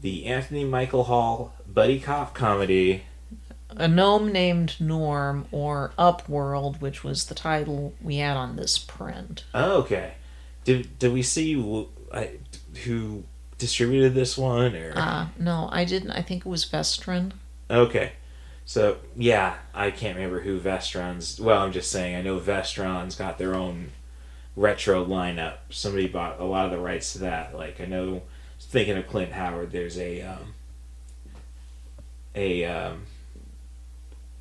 The Anthony Michael Hall buddy cop comedy. A Gnome Named Norm, or Upworld, which was the title we had on this print. Oh, okay. Did we see who distributed this one? Or? No, I didn't. I think it was Vestron. Okay. So, yeah, I can't remember who Vestron's... Well, I'm just saying, I know Vestron's got their own retro lineup. Somebody bought a lot of the rights to that. Like, I know, thinking of Clint Howard, there's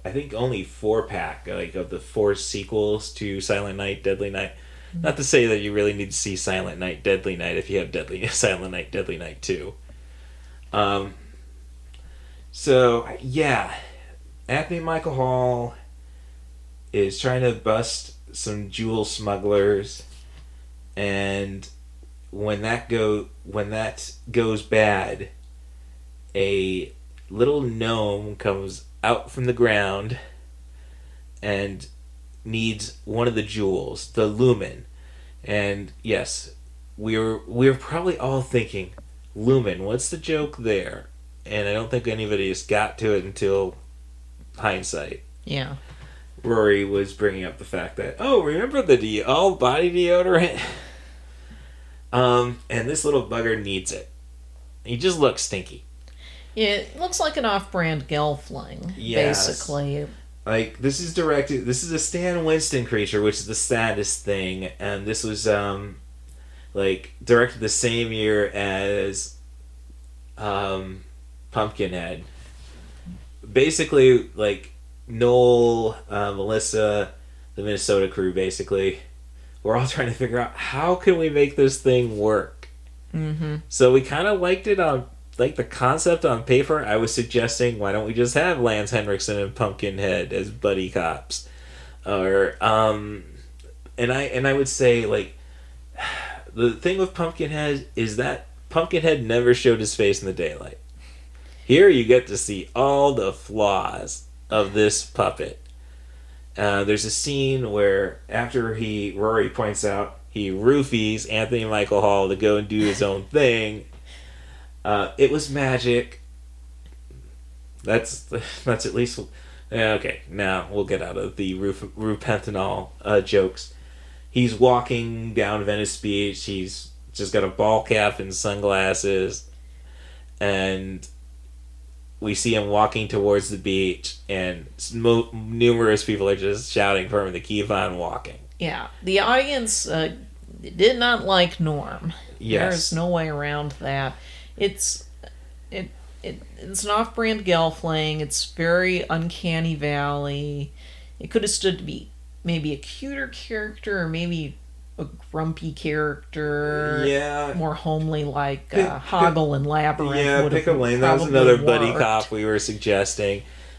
I think only 4-pack, like, of the 4 sequels to Silent Night, Deadly Night. Not to say that you really need to see Silent Night, Deadly Night if you have Silent Night, Deadly Night 2. So, yeah, Anthony Michael Hall is trying to bust some jewel smugglers, and when that goes bad, a little gnome comes out from the ground and needs one of the jewels, the lumen. And yes, we're probably all thinking, lumen, what's the joke there? And I don't think anybody has got to it until hindsight. Yeah. Rory was bringing up the fact that, remember the all body deodorant? And this little bugger needs it. He just looks stinky. Yeah, it looks like an off-brand Gelfling, Yes. basically. Like, this is a Stan Winston creature, which is the saddest thing, and this was, directed the same year as, Pumpkinhead. Basically, like, Noel, Melissa, the Minnesota crew, basically, we're all trying to figure out, how can we make this thing work? Mm-hmm. So we kind of liked it on, like, the concept on paper. I was suggesting, why don't we just have Lance Henriksen and Pumpkinhead as buddy cops? Or, and I would say, like, the thing with Pumpkinhead is that Pumpkinhead never showed his face in the daylight. Here you get to see all the flaws of this puppet. There's a scene where, after Rory points out, he roofies Anthony Michael Hall to go and do his own thing. It was magic. That's at least... Okay, now we'll get out of the Rupentanol jokes. He's walking down Venice Beach. He's just got a ball cap and sunglasses. And we see him walking towards the beach, and numerous people are just shouting for him to keep on walking. Yeah, the audience did not like Norm. Yes. There's no way around that. It's an off-brand Gelfling. It's very Uncanny Valley. It could have stood to be maybe a cuter character, or maybe a grumpy character. Yeah. More homely, like Hoggle and Labyrinth. Yeah, pick a lane. That was another buddy cop we were suggesting.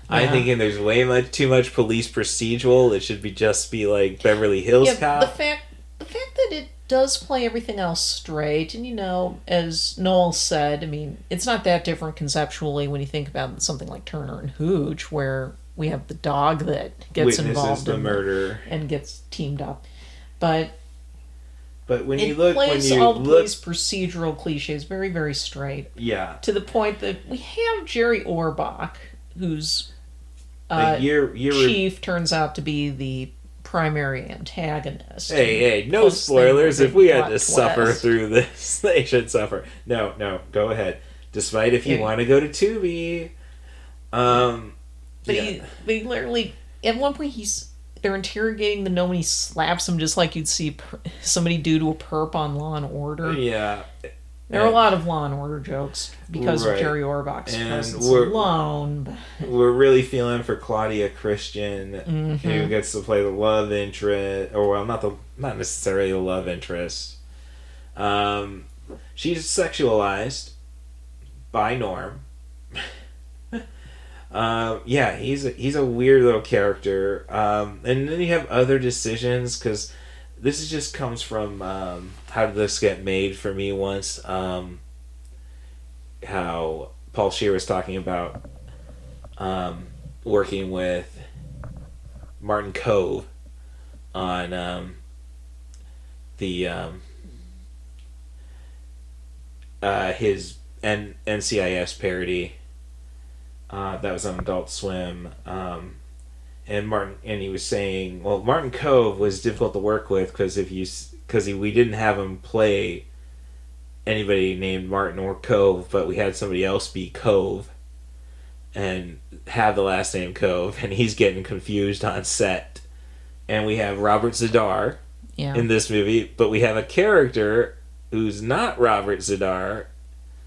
Yeah. I'm thinking there's way too much police procedural. It should just be like Beverly Hills Cop. The fact that it does play everything else straight, and as Noel said, I mean, it's not that different conceptually when you think about something like Turner and Hooch, where we have the dog that gets involved in the murder and gets teamed up. But when you plays all the police procedural cliches very, very straight. Yeah. To the point that we have Jerry Orbach, whose chief turns out to be the primary antagonist. Hey, no spoilers. If we had to suffer through this, they should suffer. No, go ahead. Despite if you want to go to Tubi. They literally, at one point they're interrogating the gnome and he slaps him just like you'd see somebody do to a perp on Law and Order. Yeah. There are a lot of Law and Order jokes because of Jerry Orbach's presence alone. We're really feeling for Claudia Christian, who gets to play the love interest, or well, not necessarily the love interest. She's sexualized by Norm. Yeah, he's a weird little character. And then you have other decisions, because this just comes from How Did This Get Made for me once. How Paul Scheer was talking about working with Martin Kove on his NCIS parody that was on Adult Swim, and he was saying, well, Martin Kove was difficult to work with because we didn't have him play anybody named Martin or Kove, but we had somebody else be Kove and have the last name Kove, and he's getting confused on set. And we have Robert Z'Dar in this movie, but we have a character who's not Robert Z'Dar,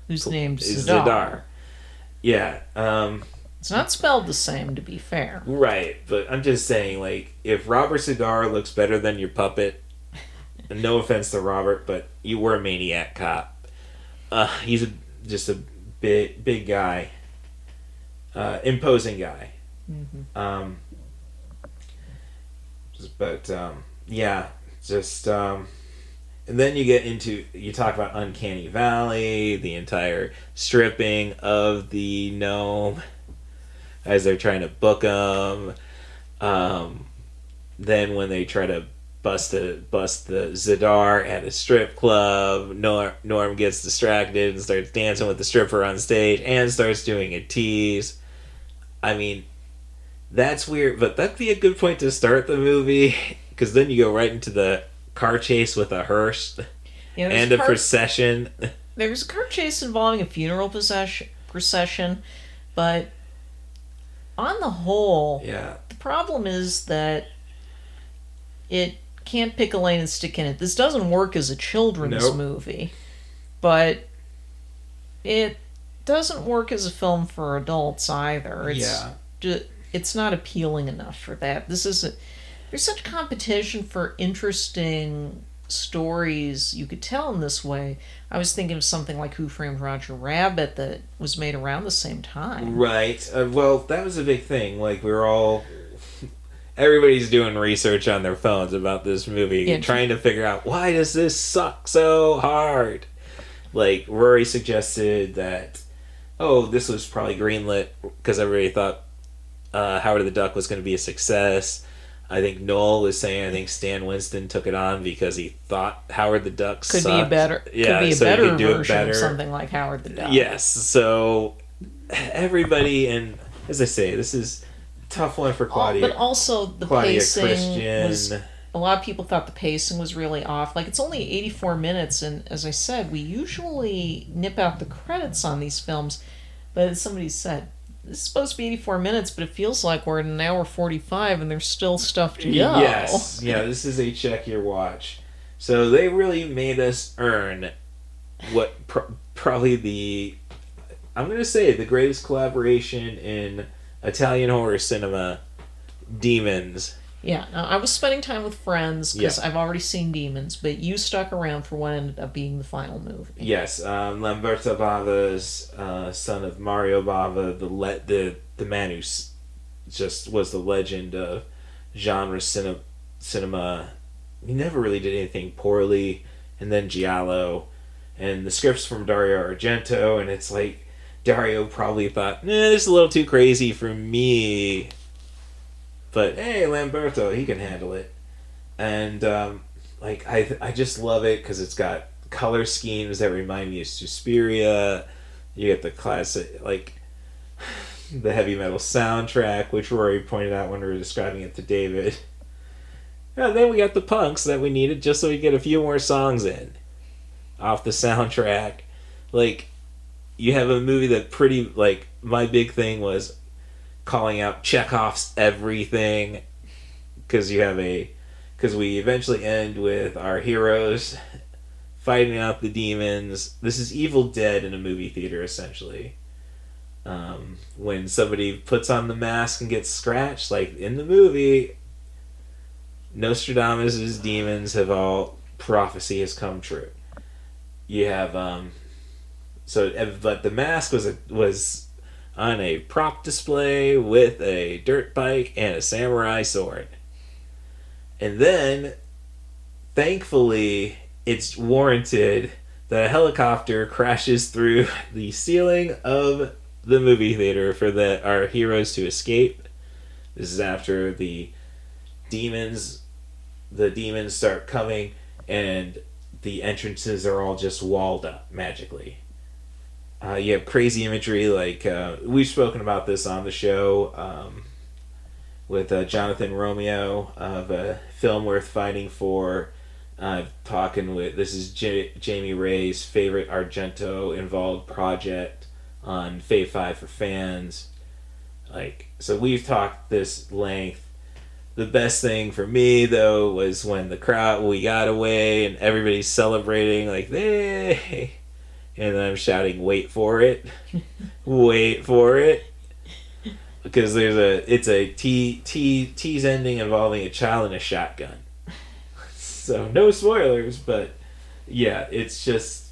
whose name's Z'Dar. Yeah. It's not spelled the same, to be fair. Right, but I'm just saying, like, if Robert Z'Dar looks better than your puppet, and no offense to Robert, but you were a maniac cop. He's just a big guy. Imposing guy. Mm-hmm. And then you talk about Uncanny Valley, the entire stripping of the gnome as they're trying to book him. Then when they try to bust the Z'Dar at a strip club, Norm gets distracted and starts dancing with the stripper on stage and starts doing a tease. I mean, that's weird, but that'd be a good point to start the movie, because then you go right into the car chase with a hearse and a procession. There's a car chase involving a funeral procession, but on the whole, the problem is that it can't pick a lane and stick in it. This doesn't work as a children's movie, but it doesn't work as a film for adults either. It's not appealing enough for that. There's such competition for interesting stories you could tell in this way. I was thinking of something like Who Framed Roger Rabbit that was made around the same time. Right. Well, that was a big thing. Like, everybody's doing research on their phones about this movie and trying to figure out, why does this suck so hard? Like, Rory suggested that, this was probably greenlit because everybody thought Howard the Duck was going to be a success. I think Noel was saying, I think Stan Winston took it on because he thought Howard the Duck could sucked. Be a better version of something like Howard the Duck. Yes, so everybody, and as I say, this is a tough one for Claudia. But also the pacing was... A lot of people thought the pacing was really off. Like, it's only 84 minutes, and as I said, we usually nip out the credits on these films, but as somebody said, this is supposed to be 84 minutes, but it feels like we're at an hour 45 and there's still stuff to go. Yes. Yeah, this is a check your watch. So they really made us earn what probably I'm going to say the greatest collaboration in Italian horror cinema, Demons. Yeah, now, I was spending time with friends because I've already seen Demons, but you stuck around for what ended up being the final movie. Yes, Lamberto Bava's son of Mario Bava, the man who just was the legend of genre cinema. He never really did anything poorly, and then Giallo, and the script's from Dario Argento, and it's like Dario probably thought, this is a little too crazy for me. But hey, Lamberto, he can handle it. And I just love it because it's got color schemes that remind me of Suspiria. You get the classic, the heavy metal soundtrack, which Rory pointed out when we were describing it to David. And then we got the punks that we needed just so we get a few more songs in off the soundtrack. You have a movie that my big thing was calling out Chekhov's everything, because we eventually end with our heroes fighting out the demons. This is Evil Dead in a movie theater, essentially. When somebody puts on the mask and gets scratched, like in the movie, Nostradamus' demons have all, prophecy has come true. You have but the mask was on a prop display with a dirt bike and a samurai sword. And then, thankfully, it's warranted that a helicopter crashes through the ceiling of the movie theater for our heroes to escape. This is after the demons start coming, and the entrances are all just walled up magically. You have crazy imagery, like we've spoken about this on the show with Jonathan Romeo of A Film Worth Fighting For. This is Jamie Ray's favorite Argento involved project on Fave 5 for Fans. So we've talked this length. The best thing for me, though, was when we got away and everybody's celebrating, like, hey! And then I'm shouting, wait for it. Wait for it. Because it's a tease ending involving a child and a shotgun. So, no spoilers, but yeah, it's just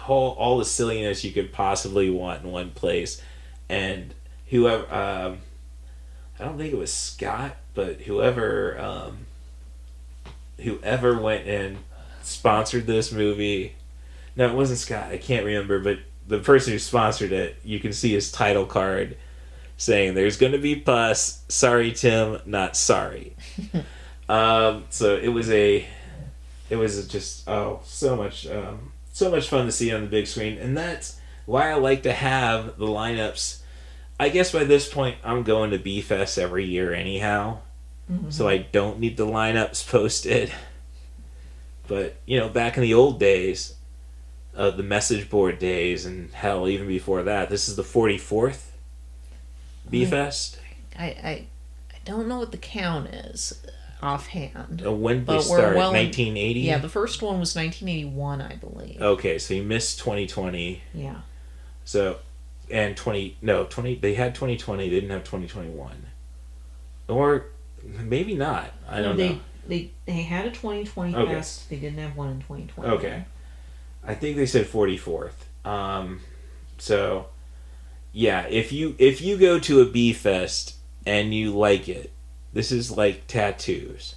all the silliness you could possibly want in one place. And whoever, I don't think it was Scott, but whoever went and sponsored this movie, no, it wasn't Scott, I can't remember, but the person who sponsored it, you can see his title card saying, "There's going to be pus, sorry Tim, not sorry." So it was just so much fun to see on the big screen, and that's why I like to have the lineups. I guess by this point I'm going to B-Fest every year anyhow, so I don't need the lineups posted. But back in the old days, the message board days, and hell, even before that, this is the 44th B-Fest. I don't know what the count is offhand. When did they start? 1980? Yeah, the first one was 1981, I believe. Okay, so you missed 2020. Yeah. So, and 20, they had 2020, they didn't have 2021. Or maybe not. I don't know. They had a 2020 fest, they didn't have one in 2020. Okay. I think they said 44th. So, yeah, if you go to a B-Fest and you like it, this is like tattoos.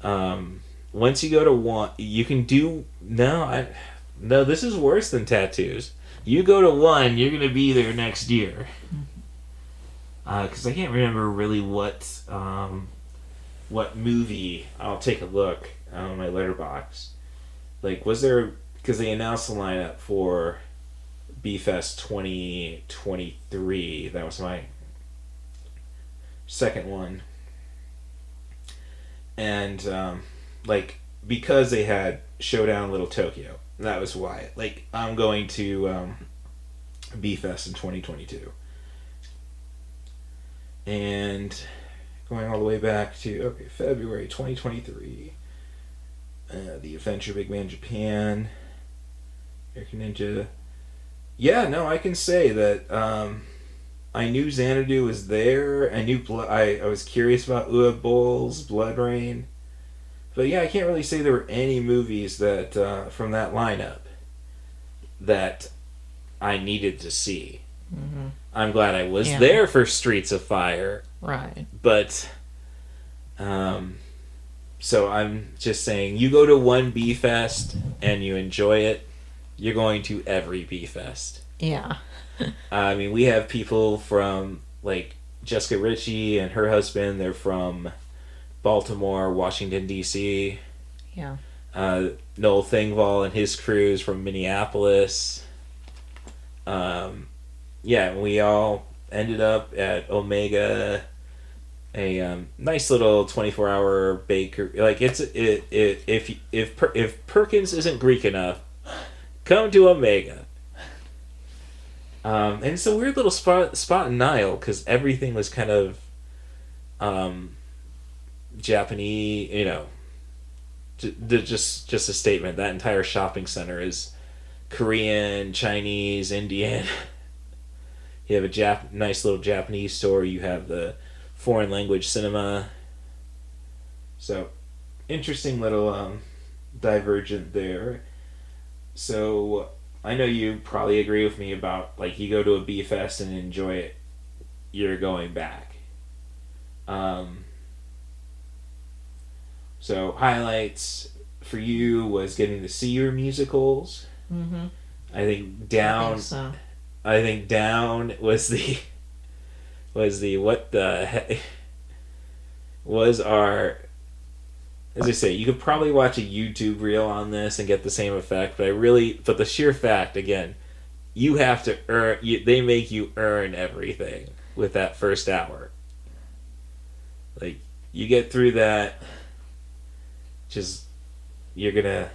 Once you go to one, you can do... No, this is worse than tattoos. You go to one, you're going to be there next year. Because I can't remember really what movie... I'll take a look on my letterbox. Was there... Because they announced the lineup for B-Fest 2023. That was my second one. And, because they had Showdown Little Tokyo, that was why. I'm going to B-Fest in 2022. And going all the way back to, February 2023. The Adventure Big Man Japan... American Ninja. Yeah, no, I can say that I knew Xanadu was there. I knew I was curious about Uwe Boll's Blood Rain. But yeah, I can't really say there were any movies that from that lineup that I needed to see. I'm glad I was there for Streets of Fire. Right. But so I'm just saying, you go to one B-Fest and you enjoy it, you're going to every B-Fest. Yeah. I mean, we have people from, Jessica Ritchie and her husband, they're from Baltimore, Washington, D.C. Yeah. Noel Thingvall and his crew is from Minneapolis. We all ended up at Omega, a nice little 24-hour baker. If Perkins isn't Greek enough, come to Omega. And it's a weird little spot in Nile because everything was kind of Japanese, just a statement. That entire shopping center is Korean, Chinese, Indian. You have a nice little Japanese store. You have the foreign language cinema. So, interesting little divergent there. So, I know you probably agree with me about, like, you go to a B Fest and enjoy it, you're going back. So highlights for you was getting to see your musicals. Mm-hmm. I think Down. I think Down was the what the heck was our. As I say, you could probably watch a YouTube reel on this and get the same effect, but the sheer fact, again, you have to earn. They make you earn everything with that first hour. Like, you get through that, just you're gonna.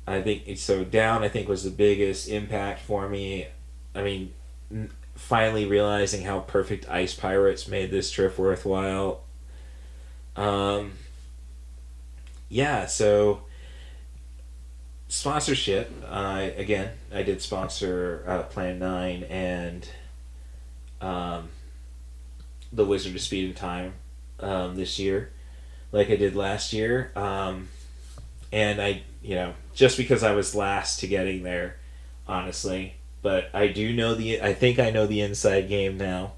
I think so. Down, I think, was the biggest impact for me. I mean, finally realizing how perfect Ice Pirates made this trip worthwhile. Yeah, so sponsorship. I did sponsor Plan 9 and The Wizard of Speed and Time this year, like I did last year. And I, just because I was last to getting there, honestly. But I think I know the inside game now.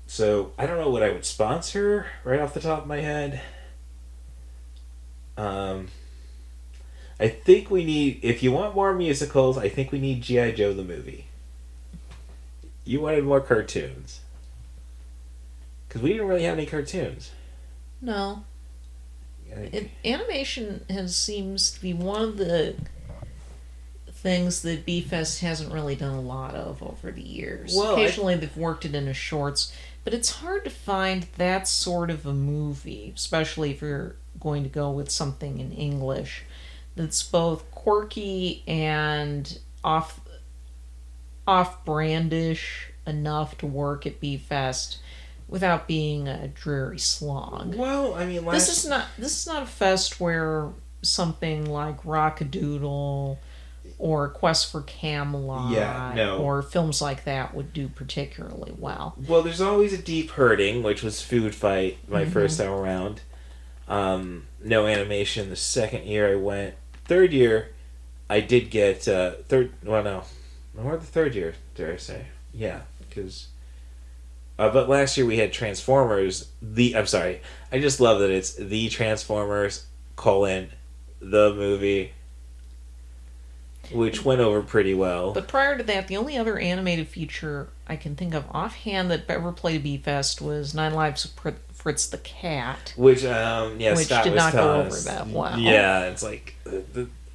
So I don't know what I would sponsor right off the top of my head. I think we need, if you want more musicals, I think we need G.I. Joe the movie. You wanted more cartoons. Because we didn't really have any cartoons. No. Animation seems to be one of the things that B-Fest hasn't really done a lot of over the years. Well, occasionally they've worked it into shorts, but it's hard to find that sort of a movie, especially if you're going to go with something in English, that's both quirky and off-brandish enough to work at B-Fest without being a dreary slog. Well, I mean, this is not a fest where something like Rock-a-Doodle or Quest for Camelot or films like that would do particularly well. Well, there's always a Deep Hurting, which was Food Fight my first time around. No animation the second year I went. Third year, I did get more the third year, dare I say. Yeah, because... but last year we had Transformers, I just love that it's The Transformers, the movie, which went over pretty well. But prior to that, the only other animated feature I can think of offhand that ever played B-Fest was 9 Lives of Fritz the Cat. Which Scott did not go over that well. Yeah, it's like,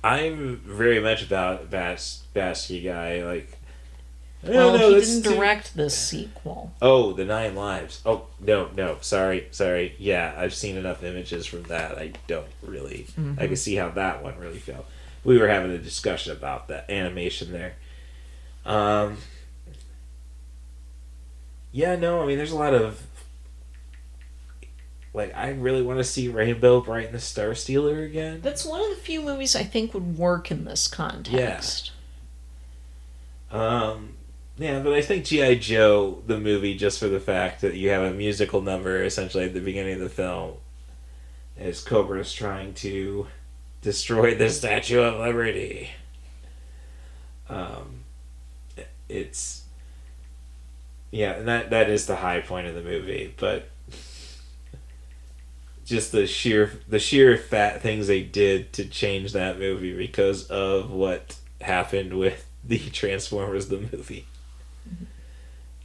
I'm very much about Basky guy, like... Well, he didn't direct this sequel. Oh, the 9 Lives. Oh, no, sorry. Yeah, I've seen enough images from that. I don't really... I can see how that one really felt. We were having a discussion about that animation there. There's a lot of... Like, I really want to see Rainbow Bright and the Star Stealer again. That's one of the few movies I think would work in this context. Yeah. Yeah, but I think G.I. Joe, the movie, just for the fact that you have a musical number essentially at the beginning of the film, as Cobra's trying to destroy the Statue of Liberty. It's... Yeah, and that is the high point of the movie, but just the sheer fat things they did to change that movie because of what happened with the Transformers the movie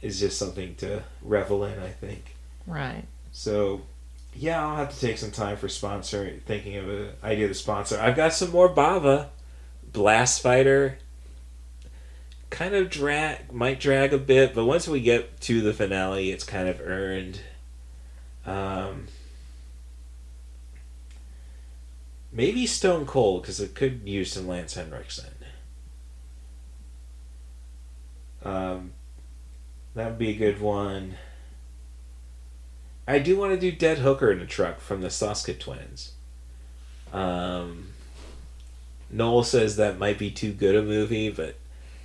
is just something to revel in, I think. Right. So, yeah, I'll have to take some time for thinking of an idea to sponsor. I've got some more Bava. Blast Fighter. Kind of might drag a bit, but once we get to the finale, it's kind of earned. Maybe Stone Cold, because it could use some Lance Henriksen. That would be a good one. I do want to do Dead Hooker in a Truck from the Soska Twins. Noel says that might be too good a movie, but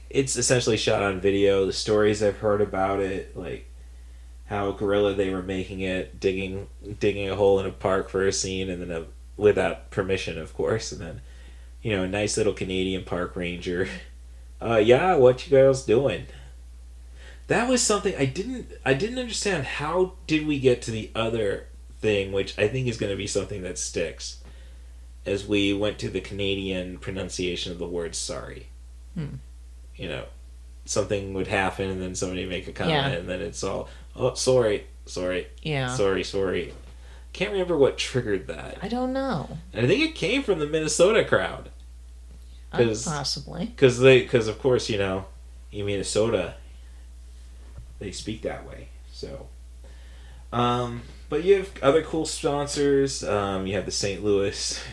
it's essentially shot on video. The stories I've heard about it, like how guerrilla they were making it, digging a hole in a park for a scene, and then without permission, of course, and then a nice little Canadian park ranger. Yeah, what you girls doing? That was something I didn't understand. How did we get to the other thing, which I think is going to be something that sticks, as we went to the Canadian pronunciation of the word sorry. Something would happen and then somebody make a comment and then it's all, oh, sorry. Yeah. Sorry. Can't remember what triggered that. I don't know. And I think it came from the Minnesota crowd. Possibly. Because of course, in Minnesota, they speak that way. So, but you have other cool sponsors. You have the St. Louis.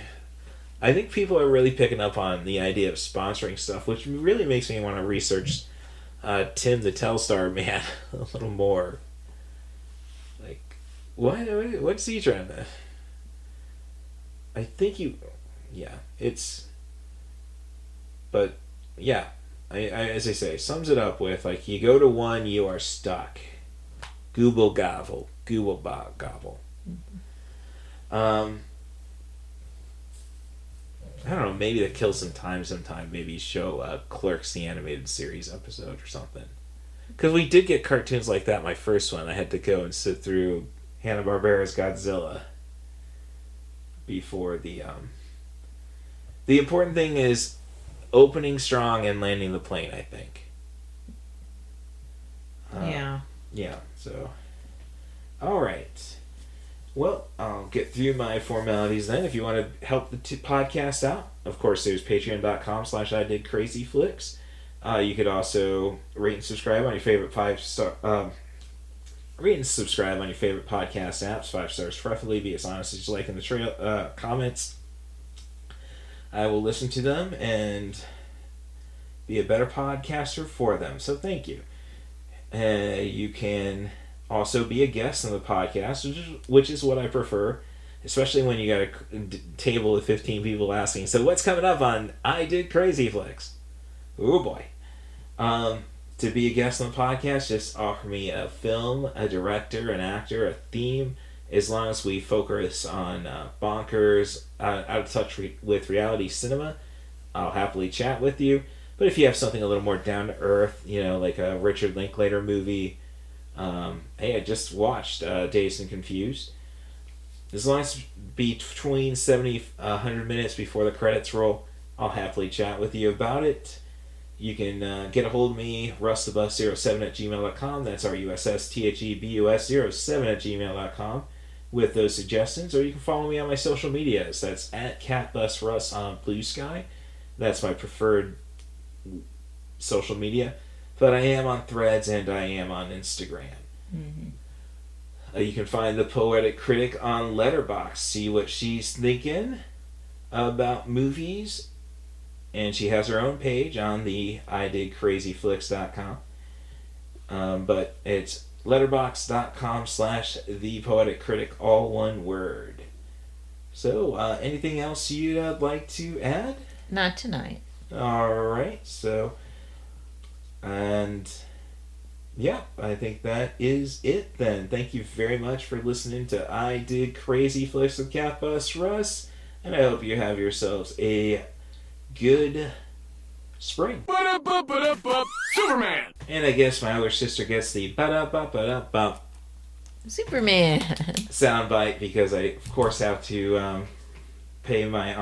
I think people are really picking up on the idea of sponsoring stuff, which really makes me want to research Tim the Telstar Man a little more. Like, what's he trying to... I think But, yeah, I as I say, sums it up with, like, you go to one, you are stuck. Google gobble. I don't know, maybe to kill some time sometime, maybe show Clerks the Animated Series episode or something. Because we did get cartoons like that, my first one. I had to go and sit through Hanna-Barbera's Godzilla before the important thing is opening strong and landing the plane, I think. Yeah, so... Alright. Well, I'll get through my formalities then. If you want to help the podcast out, of course, there's patreon.com/IDidCrazyFlicks. You could also rate and subscribe on your favorite rate and subscribe on your favorite podcast apps. 5 stars preferably. Be as honest as you like in the comments. I will listen to them and be a better podcaster for them. So thank you. You can also be a guest on the podcast, which is what I prefer, especially when you got a table of 15 people asking, so what's coming up on I Did Crazy Flicks? Oh boy. To be a guest on the podcast, just offer me a film, a director, an actor, a theme, as long as we focus on bonkers, out of touch with reality cinema. I'll happily chat with you. But if you have something a little more down to earth, like a Richard Linklater movie, hey, I just watched Dazed and Confused. As long as between 70 100 minutes before the credits roll, I'll happily chat with you about it. You can get a hold of me, russthebus07@gmail.com. That's RUSSTHEBUS07@gmail.com with those suggestions. Or you can follow me on my social medias. That's @CatBusRuss on Blue Sky. That's my preferred social media. But I am on Threads and I am on Instagram. Mm-hmm. You can find the Poetic Critic on Letterboxd. See what she's thinking about movies. And she has her own page on the ididcrazyflicks.com. But it's letterboxd.com/ThePoeticCritic, all one word. So, anything else you'd like to add? Not tonight. Alright, so... And yeah, I think that is it then. Thank you very much for listening to I Did Crazy Flicks with Cat Bus Russ, and I hope you have yourselves a good spring. Superman! And I guess my older sister gets the ba-da-ba-ba-da-ba Superman soundbite, because I of course have to pay my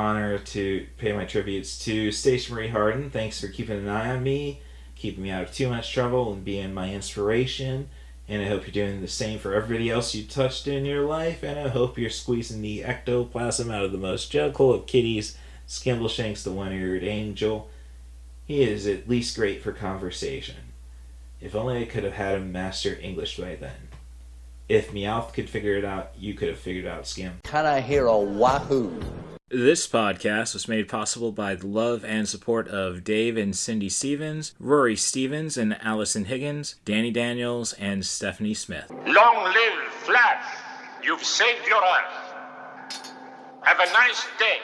tributes to Station Marie Harden. Thanks for keeping an eye on me, keeping me out of too much trouble, and being my inspiration. And I hope you're doing the same for everybody else you touched in your life. And I hope you're squeezing the ectoplasm out of the most juggle of kitties. Skimbleshanks, the one-eared angel. He is at least great for conversation. If only I could have had him master English by then. If Meowth could figure it out, you could have figured out Skim. Can I hear a wahoo? This podcast was made possible by the love and support of Dave and Cindy Stevens, Rory Stevens and Allison Higgins, Danny Daniels, and Stephanie Smith. Long live Flash! You've saved your Earth. Have a nice day.